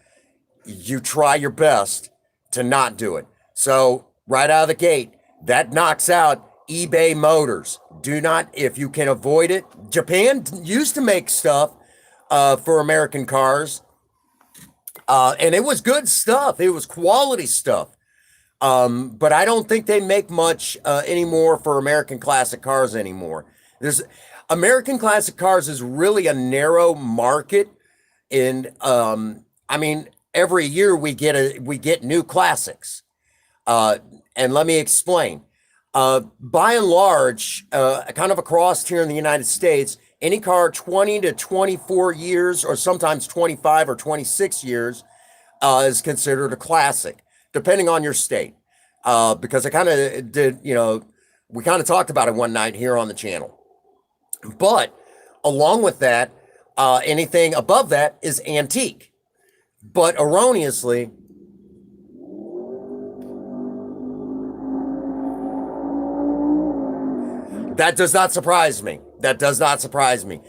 you try your best to not do it. So right out of the gate, that knocks out eBay Motors. Do not, if you can avoid it. Japan used to make stuff for American cars, and it was good stuff. It was quality stuff. But I don't think they make much anymore for American classic cars anymore. American classic cars is really a narrow market, and every year we get new classics. And let me explain. By and large, kind of across here in the United States, any car 20 to 24 years, or sometimes 25 or 26 years, is considered a classic, depending on your state. Because I kind of did, we kind of talked about it one night here on the channel. But along with that, anything above that is antique. But erroneously, that does not surprise me. That does not surprise me.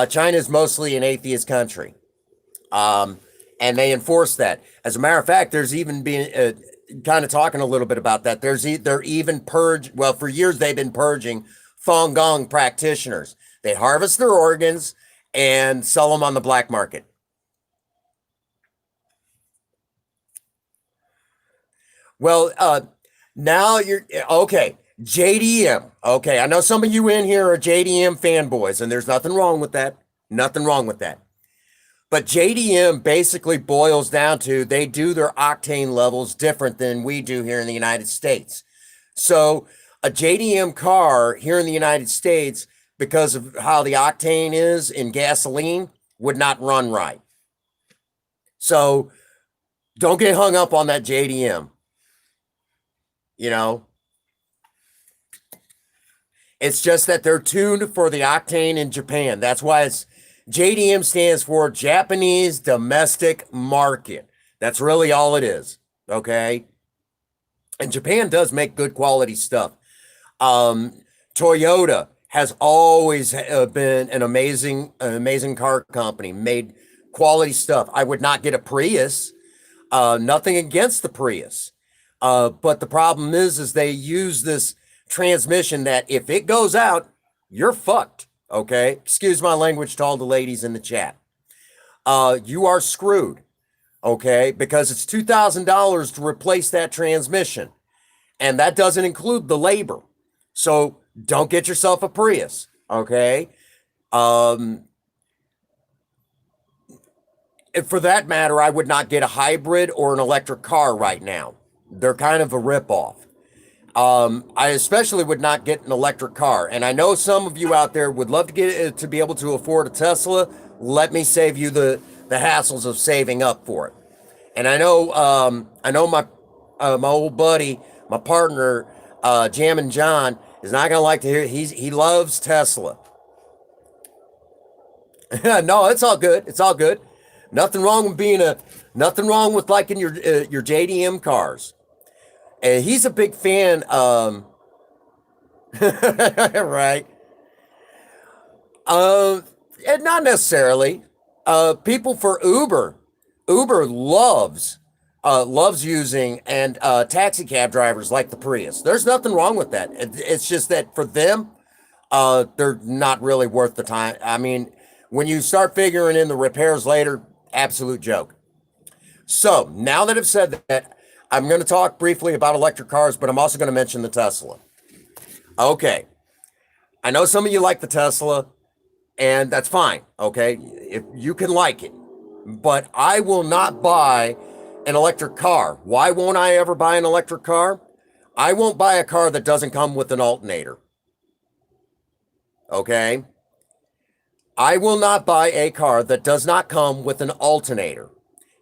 China is mostly an atheist country. And they enforce that. As a matter of fact, there's even been kind of talking a little bit about that. They're even for years they've been purging Falun Gong practitioners. They harvest their organs and sell them on the black market. Well, now you're okay. JDM. Okay, I know some of you in here are JDM fanboys, and there's nothing wrong with that. Nothing wrong with that. But JDM basically boils down to they do their octane levels different than we do here in the United States. So a JDM car here in the United States, because of how the octane is in gasoline, would not run right. So don't get hung up on that JDM. It's just that they're tuned for the octane in Japan. That's why JDM stands for Japanese Domestic Market. That's really all it is. Okay. And Japan does make good quality stuff. Toyota has always been an amazing car company, made quality stuff. I would not get a Prius. Nothing against the Prius. But the problem is they use this transmission that if it goes out, you're fucked. Okay. Excuse my language to all the ladies in the chat. You are screwed. Okay. Because it's $2,000 to replace that transmission. And that doesn't include the labor. So don't get yourself a Prius. Okay. For that matter, I would not get a hybrid or an electric car right now. They're kind of a ripoff. I especially would not get an electric car. And I know some of you out there would love to get to be able to afford a Tesla. Let me save you the hassles of saving up for it. And I know my old buddy, my partner, Jammin' John, is not gonna like to hear. He loves Tesla. No, it's all good. It's all good. Nothing wrong with nothing wrong with liking your JDM cars. And he's a big fan. Right. And not necessarily. People for Uber loves using, and taxi cab drivers like the Prius. There's nothing wrong with that. It's just that for them, they're not really worth the time. I mean, when you start figuring in the repairs later, absolute joke. So now that I've said that, I'm going to talk briefly about electric cars, but I'm also going to mention the Tesla. Okay. I know some of you like the Tesla, and that's fine. Okay. If you can like it, but I will not buy an electric car. Why won't I ever buy an electric car? I won't buy a car that doesn't come with an alternator. Okay. I will not buy a car that does not come with an alternator.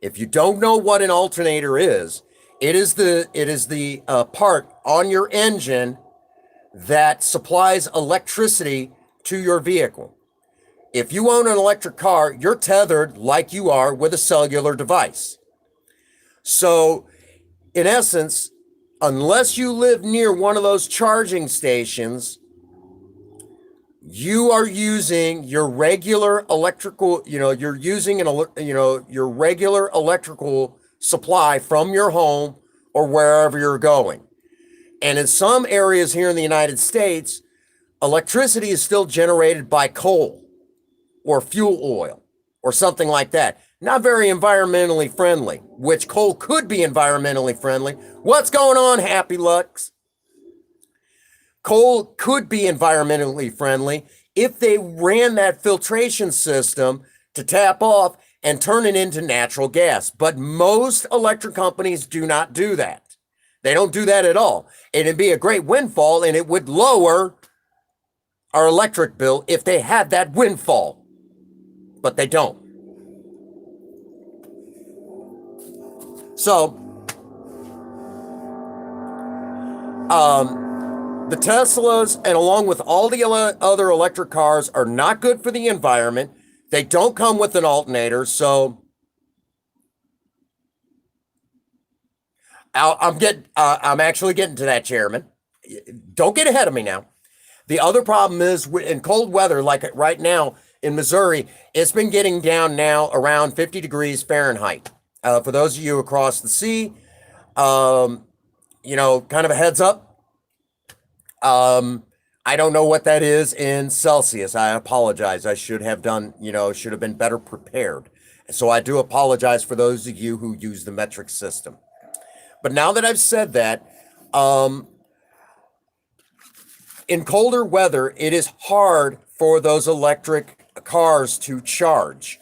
If you don't know what an alternator is, it is the part on your engine that supplies electricity to your vehicle. If you own an electric car, you're tethered like you are with a cellular device. So, in essence, unless you live near one of those charging stations, you are using your regular electrical, you're using your regular electrical supply from your home or wherever you're going. And in some areas here in the United States, electricity is still generated by coal or fuel oil or something like that. Not very environmentally friendly, which coal could be environmentally friendly. What's going on, Happy Lux? Coal could be environmentally friendly if they ran that filtration system to tap off and turn it into natural gas. But most electric companies do not do that. They don't do that at all. It'd be a great windfall, and it would lower our electric bill if they had that windfall. But they don't. So, the Teslas, and along with all the other electric cars, are not good for the environment. They don't come with an alternator, so I'm actually getting to that, Chairman. Don't get ahead of me now. The other problem is in cold weather, like right now in Missouri, it's been getting down now around 50 degrees Fahrenheit. For those of you across the sea, kind of a heads up. I don't know what that is in Celsius. I apologize. I should have been better prepared. So I do apologize for those of you who use the metric system. But now that I've said that, in colder weather, it is hard for those electric cars to charge.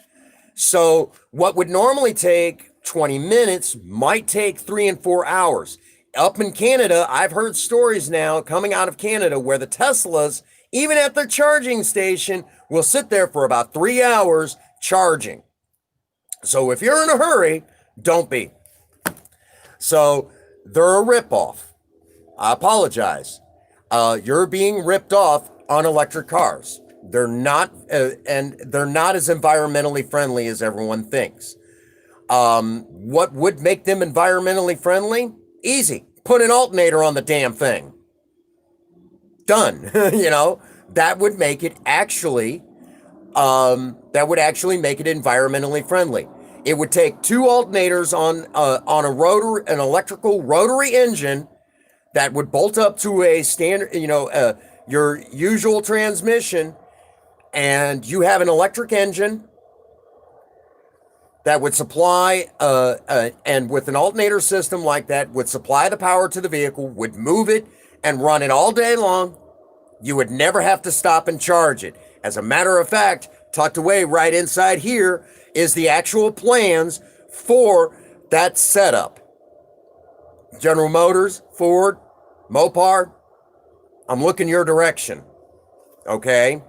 So what would normally take 20 minutes might take 3 and 4 hours. Up in Canada, I've heard stories now coming out of Canada where the Teslas, even at their charging station, will sit there for about 3 hours charging. So if you're in a hurry, don't be. So they're a ripoff. I apologize. You're being ripped off on electric cars. They're not, and they're not as environmentally friendly as everyone thinks. What would make them environmentally friendly? Easy. Put an alternator on the damn thing. Done. That would make it actually that would actually make it environmentally friendly. It would take two alternators on a rotor, an electrical rotary engine that would bolt up to a standard, your usual transmission, and you have an electric engine that would supply, and with an alternator system like that, would supply the power to the vehicle, would move it and run it all day long. You would never have to stop and charge it. As a matter of fact, tucked away right inside here is the actual plans for that setup. General Motors, Ford, Mopar, I'm looking your direction. Okay?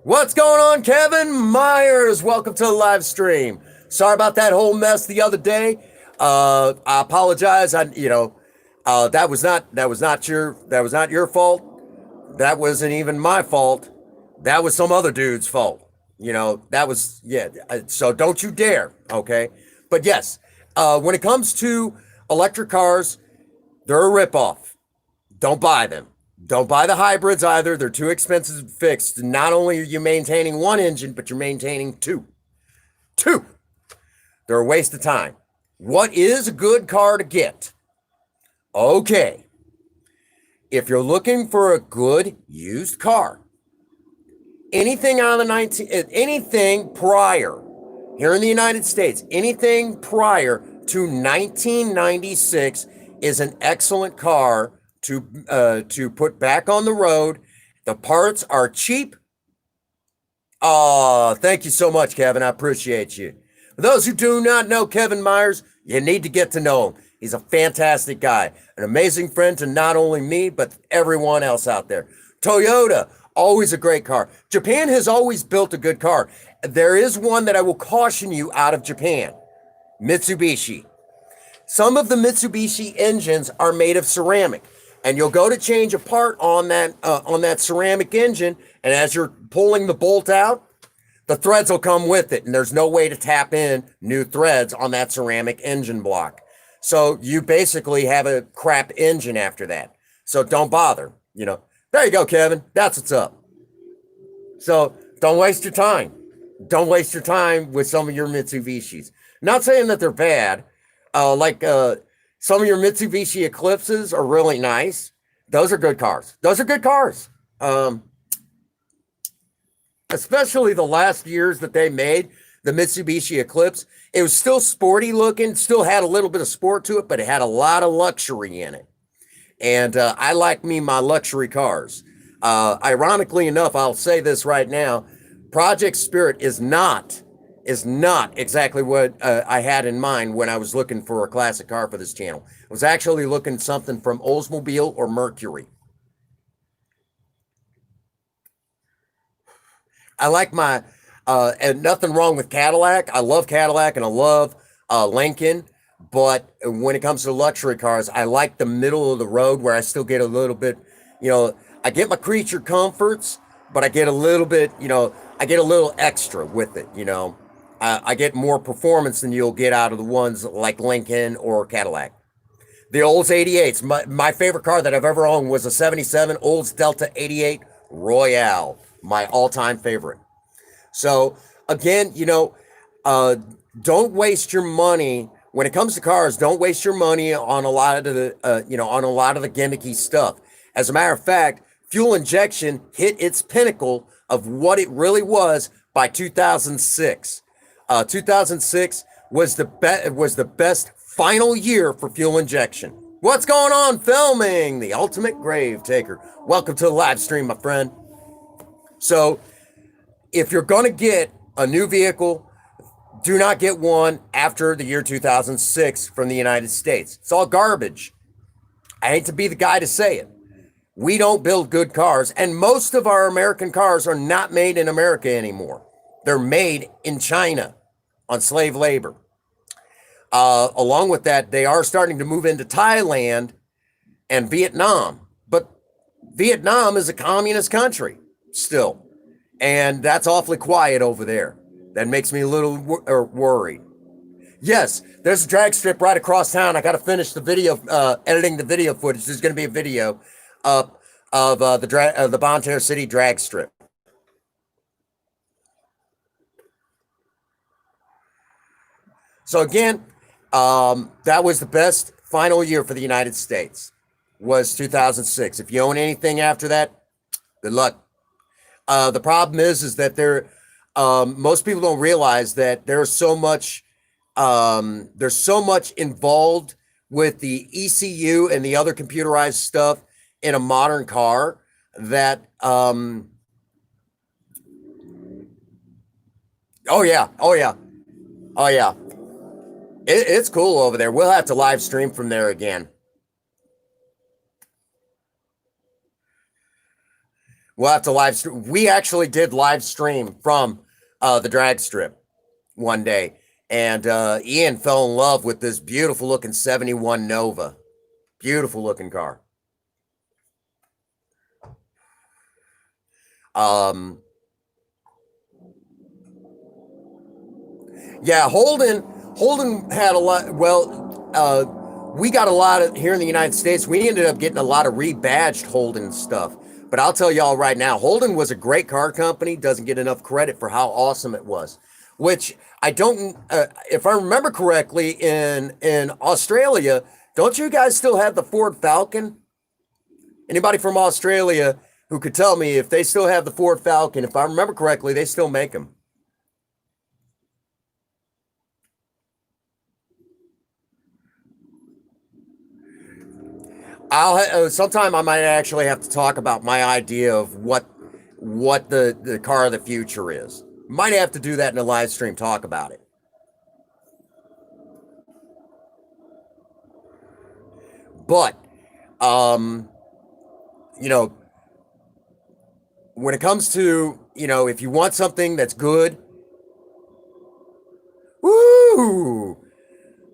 What's going on, Kevin Myers? Welcome to the live stream. Sorry about that whole mess the other day. I apologize. That was not your fault. That wasn't even my fault. That was some other dude's fault. So don't you dare, okay? But yes, when it comes to electric cars, they're a ripoff. Don't buy them. Don't buy the hybrids either. They're too expensive to fix. Not only are you maintaining one engine, but you're maintaining two. They're a waste of time. What is a good car to get? Okay. If you're looking for a good used car, anything prior here in the United States, anything prior to 1996 is an excellent car to put back on the road. The parts are cheap. Oh, thank you so much, Kevin. I appreciate you. For those who do not know Kevin Myers, you need to get to know him. He's a fantastic guy, an amazing friend to not only me, but everyone else out there. Toyota, always a great car. Japan has always built a good car. There is one that I will caution you out of Japan, Mitsubishi. Some of the Mitsubishi engines are made of ceramic, and you'll go to change a part on that ceramic engine, and as you're pulling the bolt out, the threads will come with it, and there's no way to tap in new threads on that ceramic engine block. So you basically have a crap engine after that. So don't bother, There you go, Kevin. That's what's up. So don't waste your time. Don't waste your time with some of your Mitsubishis. Not saying that they're bad. Some of your Mitsubishi Eclipses are really nice. Those are good cars. Especially the last years that they made the Mitsubishi Eclipse. It was still sporty looking, still had a little bit of sport to it, but it had a lot of luxury in it. And I like my luxury cars. Ironically enough, I'll say this right now, Project Spirit is not exactly what I had in mind when I was looking for a classic car for this channel. I was actually looking at something from Oldsmobile or Mercury. I like and nothing wrong with Cadillac. I love Cadillac and I love Lincoln. But when it comes to luxury cars, I like the middle of the road where I still get a little bit, I get my creature comforts, but I get a little bit, I get a little extra with it, I get more performance than you'll get out of the ones like Lincoln or Cadillac. The Olds 88s, my favorite car that I've ever owned was a 77 Olds Delta 88 Royale, my all-time favorite. So again, don't waste your money. When it comes to cars, don't waste your money on a lot of the, gimmicky stuff. As a matter of fact, fuel injection hit its pinnacle of what it really was by 2006. 2006 was the best final year for fuel injection. What's going on, filming? The ultimate grave taker. Welcome to the live stream, my friend. So, if you're going to get a new vehicle, do not get one after the year 2006 from the United States. It's all garbage. I hate to be the guy to say it. We don't build good cars, and most of our American cars are not made in America anymore. They're made in China on slave labor. Along with that, they are starting to move into Thailand and Vietnam, but Vietnam is a communist country still, and that's awfully quiet over there. That makes me a little worried. Yes, there's a drag strip right across town. I got to finish the video, editing the video footage. There's going to be a video up of the Bonne Terre City drag strip. So again, that was the best final year for the United States was 2006. If you own anything after that, good luck. The problem is that most people don't realize that there's so much involved with the ECU and the other computerized stuff in a modern car that oh yeah, oh yeah, oh yeah, it's cool over there. We'll have to live stream from there again. We'll have to live stream. We actually did live stream from the drag strip one day, and Ian fell in love with this beautiful looking 71 Nova. Beautiful looking car. Yeah, Holden had a lot. Well, we got a lot of here in the United States. We ended up getting a lot of rebadged Holden stuff. But I'll tell y'all right now, Holden was a great car company. Doesn't get enough credit for how awesome it was. Which I don't, if I remember correctly, in Australia, don't you guys still have the Ford Falcon? Anybody from Australia who could tell me if they still have the Ford Falcon? If I remember correctly, they still make them. I'll sometime I might actually have to talk about my idea of what the car of the future is. Might have to do that in a live stream. Talk about it. But you know, when it comes to if you want something that's good, woo!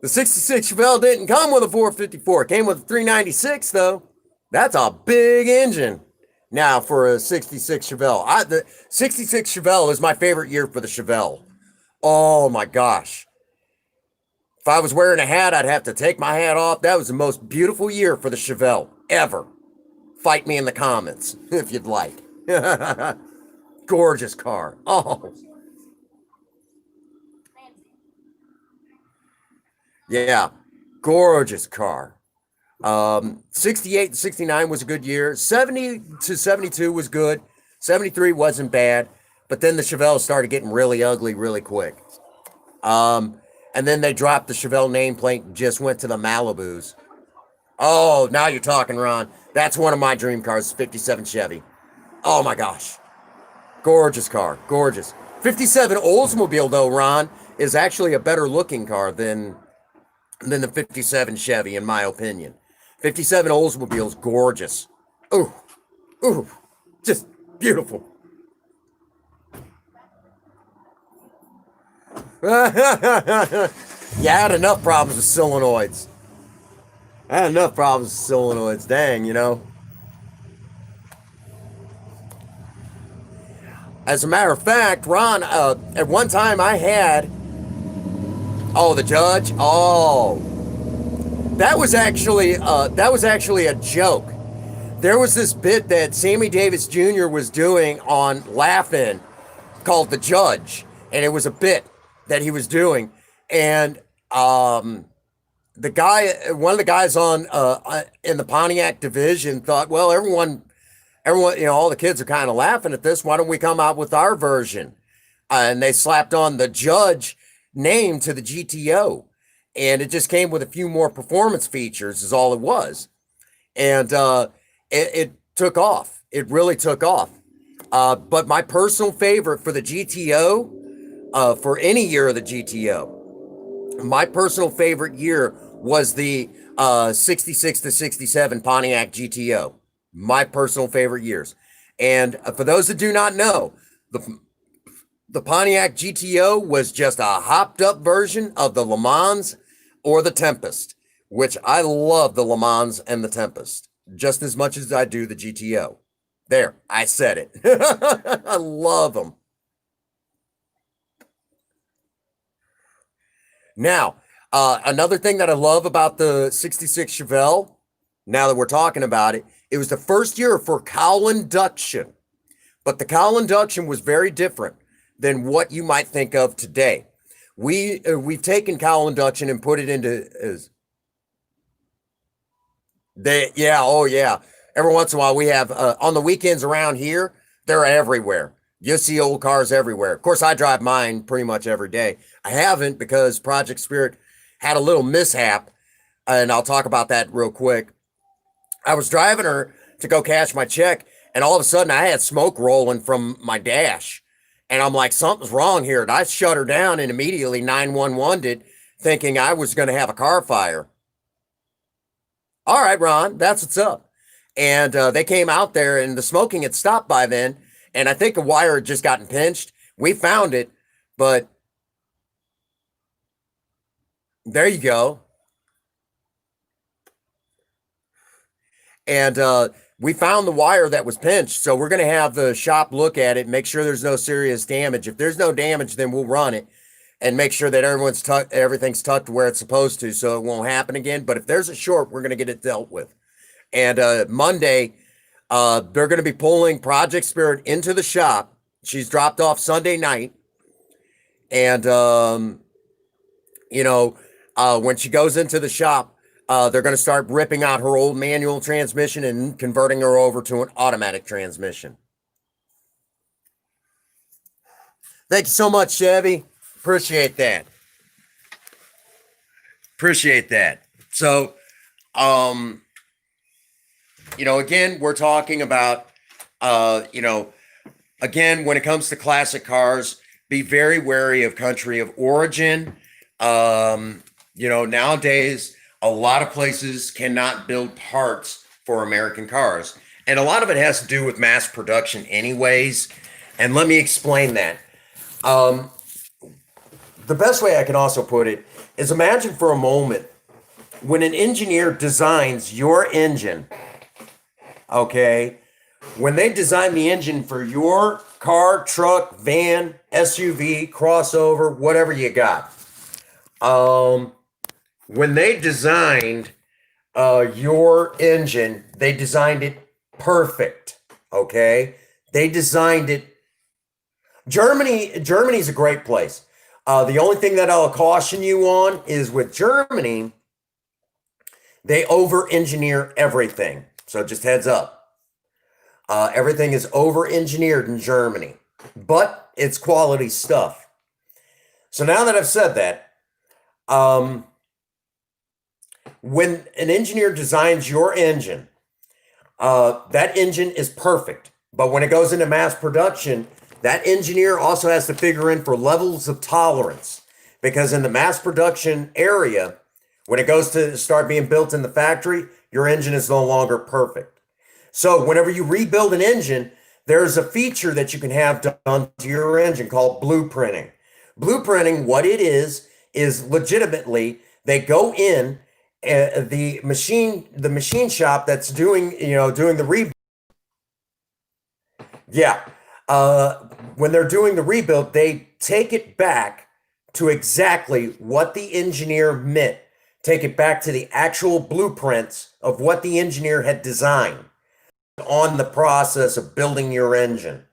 The 66 Chevelle didn't come with a 454. It came with a 396, though. That's a big engine. Now, for a 66 Chevelle, the 66 Chevelle is my favorite year for the Chevelle. Oh my gosh. If I was wearing a hat, I'd have to take my hat off. That was the most beautiful year for the Chevelle ever. Fight me in the comments if you'd like. Gorgeous car. Oh. Yeah, gorgeous car. 68 to 69 was a good year. 70 to 72 was good. 73 wasn't bad. But then the Chevelle started getting really ugly really quick. And then they dropped the Chevelle nameplate and just went to the Malibus. Oh, now you're talking, Ron. That's one of my dream cars, 57 Chevy. Oh my gosh. Gorgeous car. Gorgeous. 57 Oldsmobile, though, Ron, is actually a better looking car than the 57 Chevy, in my opinion. 57 Oldsmobile's gorgeous. Ooh, ooh, just beautiful. Yeah, I had enough problems with solenoids. I had enough problems with solenoids. Dang. As a matter of fact, Ron, at one time I had. Oh, the judge. Oh, that was actually a joke. There was this bit that Sammy Davis Jr. was doing on Laugh-In called The Judge, and it was a bit that he was doing, and the guy, one of the guys on in the Pontiac division thought, well, everyone, all the kids are kind of laughing at this. Why don't we come out with our version? And they slapped on the Judge name to the GTO, and it just came with a few more performance features is all it was, and it took off. It really took off. But my personal favorite for the GTO, for any year of the GTO, my personal favorite year was the 66 to 67 Pontiac GTO. My personal favorite years. And for those that do not know, the Pontiac GTO was just a hopped up version of the Le Mans or the Tempest, which I love the Le Mans and the Tempest just as much as I do the GTO. There, I said it. I love them. Now, another thing that I love about the 66 Chevelle, now that we're talking about it, it was the first year for cowl induction. But the cowl induction was very different than what you might think of today. we've taken cowl induction and put it into as they yeah, oh yeah. Every once in a while we have on the weekends around here, they're everywhere. You see old cars everywhere. Of course, I drive mine pretty much every day. I haven't because Project Spirit had a little mishap, and I'll talk about that real quick. I was driving her to go cash my check, and all of a sudden I had smoke rolling from my dash. And I'm like, something's wrong here. And I shut her down and immediately 911'd it, thinking I was going to have a car fire. All right, Ron, that's what's up. And they came out there, and the smoking had stopped by then. And I think a wire had just gotten pinched. We found it, but there you go. And we found the wire that was pinched. So we're going to have the shop look at it, make sure there's no serious damage. If there's no damage, then we'll run it and make sure that everything's tucked where it's supposed to, so it won't happen again. But if there's a short, we're going to get it dealt with. And Monday, they're going to be pulling Project Spirit into the shop. She's dropped off Sunday night. And, when she goes into the shop, they're going to start ripping out her old manual transmission and converting her over to an automatic transmission. Thank you so much, Chevy. Appreciate that. Appreciate that. So, again, we're talking about, again, when it comes to classic cars, be very wary of country of origin. Nowadays, a lot of places cannot build parts for American cars. And a lot of it has to do with mass production anyways. And let me explain that. The best way I can also put it is imagine for a moment when an engineer designs your engine, okay, when they design the engine for your car, truck, van, SUV, crossover, whatever you got. When they designed your engine, they designed it perfect, okay? They designed it. Germany's a great place. The only thing that I'll caution you on is with Germany, they over-engineer everything. So just heads up. Everything is over-engineered in Germany, but it's quality stuff. So now that I've said that, when an engineer designs your engine, that engine is perfect. But when it goes into mass production, that engineer also has to figure in for levels of tolerance, because in the mass production area, when it goes to start being built in the factory, your engine is no longer perfect. So whenever you rebuild an engine, there's a feature that you can have done to your engine called blueprinting. Blueprinting, what it is legitimately, they go in the machine shop that's doing the rebuild. Yeah. When they're doing the rebuild, they take it back to exactly what the engineer meant. Take it back to the actual blueprints of what the engineer had designed on the process of building your engine.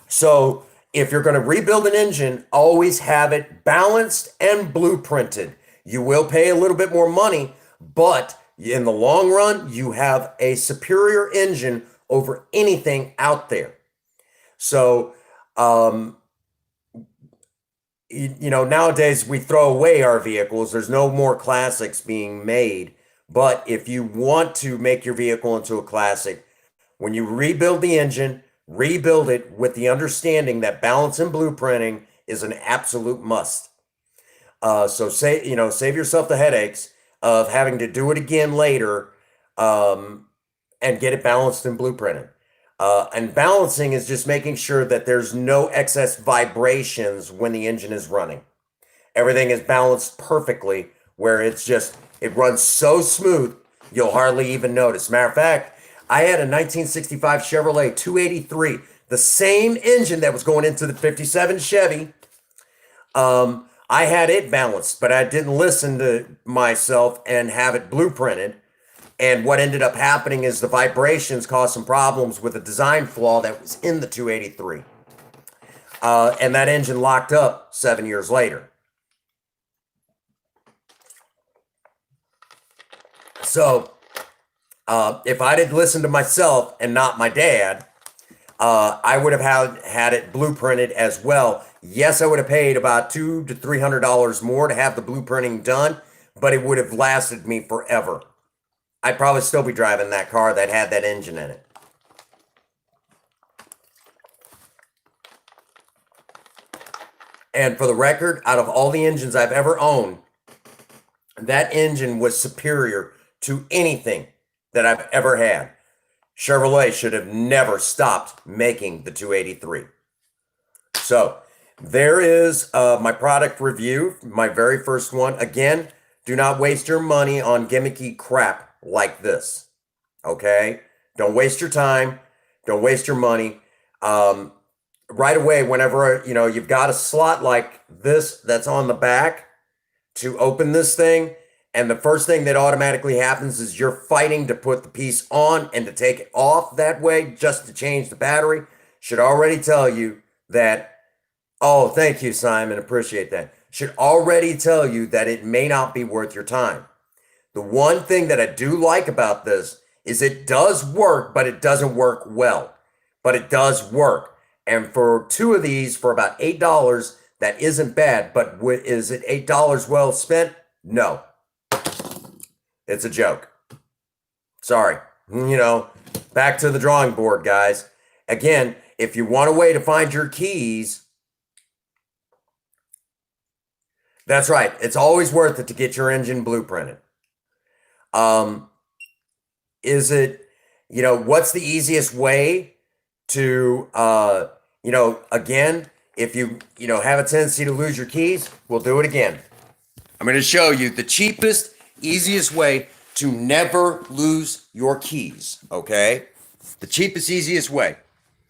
So if you're going to rebuild an engine, always have it balanced and blueprinted. You will pay a little bit more money, but in the long run, you have a superior engine over anything out there. So, nowadays we throw away our vehicles. There's no more classics being made. But if you want to make your vehicle into a classic, when you rebuild the engine, rebuild it with the understanding that balance and blueprinting is an absolute must. Save yourself the headaches of having to do it again later, and get it balanced and blueprinted. And balancing is just making sure that there's no excess vibrations when the engine is running. Everything is balanced perfectly where it runs so smooth, you'll hardly even notice. Matter of fact, I had a 1965 Chevrolet 283, the same engine that was going into the 57 Chevy. I had it balanced, but I didn't listen to myself and have it blueprinted. And what ended up happening is the vibrations caused some problems with a design flaw that was in the 283. And that engine locked up 7 years later. So if I did listen to myself and not my dad, I would have had it blueprinted as well. Yes, I would have paid about $200 to $300 more to have the blueprinting done, but it would have lasted me forever. I'd probably still be driving that car that had that engine in it. And for the record, out of all the engines I've ever owned, that engine was superior to anything that I've ever had. Chevrolet should have never stopped making the 283. So there is my product review, my very first one. Again, do not waste your money on gimmicky crap like this. Okay? Don't waste your time. Don't waste your money. Right away, whenever you've got a slot like this that's on the back to open this thing, and the first thing that automatically happens is you're fighting to put the piece on and to take it off that way just to change the battery, should already tell you that, oh, thank you, Simon, appreciate that. Should already tell you that it may not be worth your time. The one thing that I do like about this is it does work, but it doesn't work well. But it does work. And for two of these for about $8, that isn't bad. But is it $8 well spent? No. It's a joke. Sorry. Back to the drawing board, guys. Again, if you want a way to find your keys, that's right. It's always worth it to get your engine blueprinted. Is it, what's the easiest way to, again, if you have a tendency to lose your keys, we'll do it again. I'm going to show you the cheapest, easiest way to never lose your keys, okay? The cheapest, easiest way.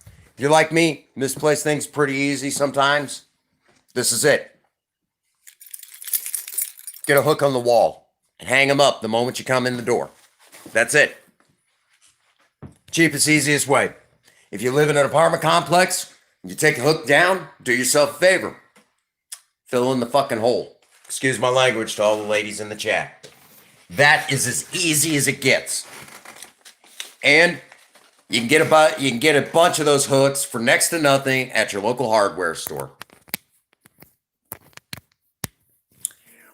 If you're like me, misplace things pretty easy sometimes. This is it. Get a hook on the wall and hang them up the moment you come in the door. That's it. Cheapest, easiest way. If you live in an apartment complex, you take a hook down, do yourself a favor. Fill in the fucking hole. Excuse my language to all the ladies in the chat. That is as easy as it gets. And you can get a bunch of those hooks for next to nothing at your local hardware store.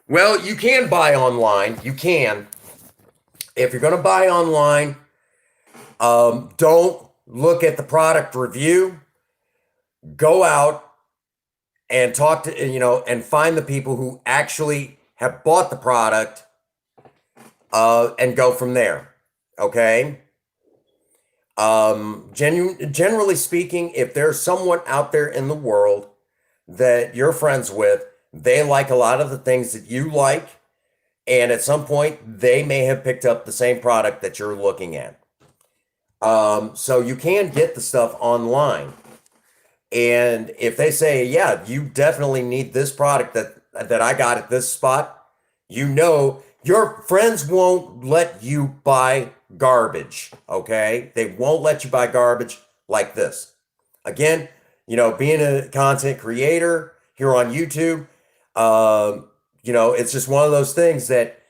Well, you can buy online. You can. If you're going to buy online, don't look at the product review. Go out and talk to, and find the people who actually have bought the product and go from there. Okay? Generally speaking, if there's someone out there in the world that you're friends with, they like a lot of the things that you like, and at some point they may have picked up the same product that you're looking at. So you can get the stuff online. And if they say, yeah, you definitely need this product that I got at this spot, your friends won't let you buy garbage, okay? They won't let you buy garbage like this. Again, being a content creator here on YouTube, it's just one of those things that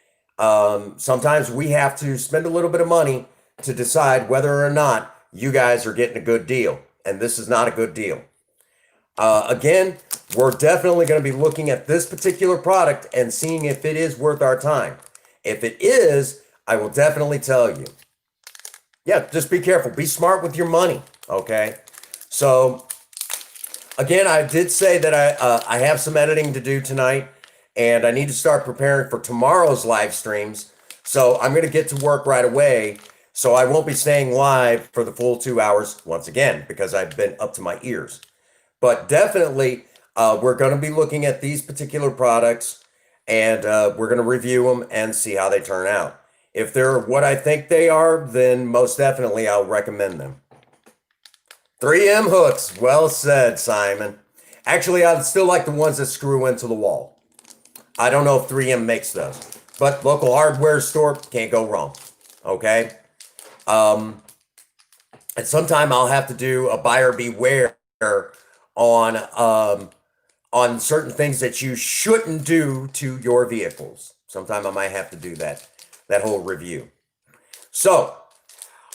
sometimes we have to spend a little bit of money to decide whether or not you guys are getting a good deal. And this is not a good deal. Again, we're definitely going to be looking at this particular product and seeing if it is worth our time. If it is, I will definitely tell you. Yeah, just be careful. Be smart with your money, okay? So, again, I did say that I have some editing to do tonight, and I need to start preparing for tomorrow's live streams. So I'm going to get to work right away. So I won't be staying live for the full 2 hours once again, because I've been up to my ears. But definitely, we're going to be looking at these particular products, and we're going to review them and see how they turn out. If they're what I think they are, then most definitely I'll recommend them. 3M hooks. Well said, Simon. Actually, I still like the ones that screw into the wall. I don't know if 3M makes those, but local hardware store, can't go wrong. Okay? And sometime I'll have to do a buyer beware on certain things that you shouldn't do to your vehicles. Sometime I might have to do that. that whole review. So,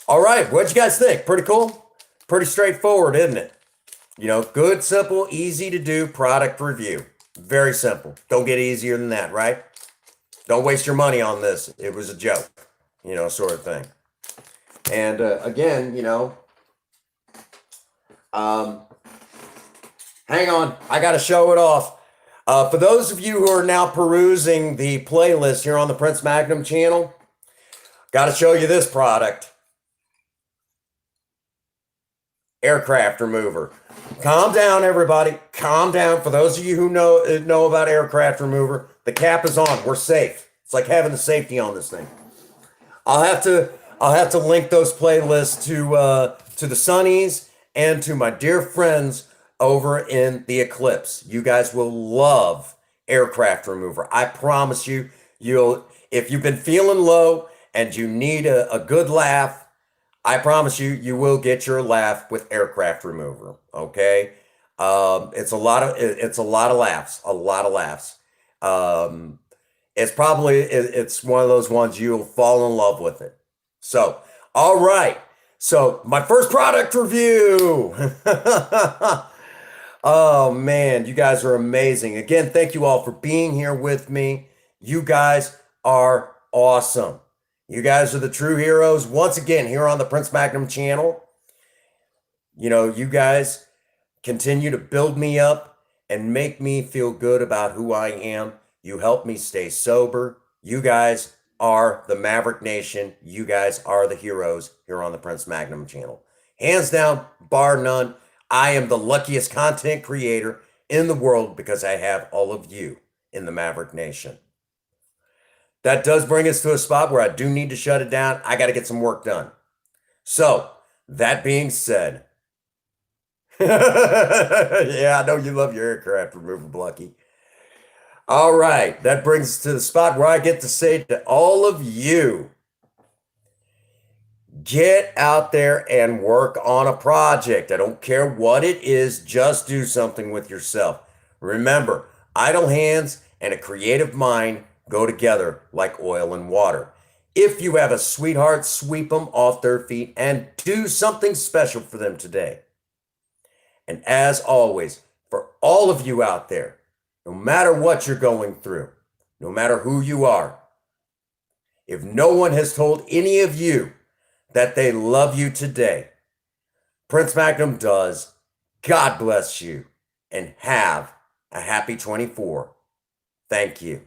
all right, what'd you guys think? Pretty cool? Pretty straightforward, isn't it? Good, simple, easy to do product review. Very simple. Don't get easier than that, right? Don't waste your money on this. It was a joke, sort of thing. And again, um, hang on, I got to show it off. For those of you who are now perusing the playlist here on the Prince Magnum channel, got to show you this product. Aircraft remover. Calm down, everybody. Calm down. For those of you who know about aircraft remover, the cap is on. We're safe. It's like having the safety on this thing. I'll have to link those playlists to the Sunnies and to my dear friends over in the Eclipse. You guys will love aircraft remover. I promise you, if you've been feeling low and you need a good laugh, I promise you, you will get your laugh with aircraft remover. Okay, it's a lot of laughs, a lot of laughs. It's one of those ones you'll fall in love with it. So, all right. So my first product review. Oh man, you guys are amazing. Again, thank you all for being here with me. You guys are awesome. You guys are the true heroes. Once again, here on the Prince Magnum channel, you guys continue to build me up and make me feel good about who I am. You help me stay sober. You guys are the Maverick Nation. You guys are the heroes here on the Prince Magnum channel. Hands down, bar none, I am the luckiest content creator in the world because I have all of you in the Maverick Nation. That does bring us to a spot where I do need to shut it down. I got to get some work done. So, that being said, yeah, I know you love your aircraft remover, Blucky. All right, that brings us to the spot where I get to say to all of you, get out there and work on a project. I don't care what it is, just do something with yourself. Remember, idle hands and a creative mind go together like oil and water. If you have a sweetheart, sweep them off their feet and do something special for them today. And as always, for all of you out there, no matter what you're going through, no matter who you are, if no one has told any of you that they love you today, Prince Magnum does. God bless you and have a happy 24. Thank you.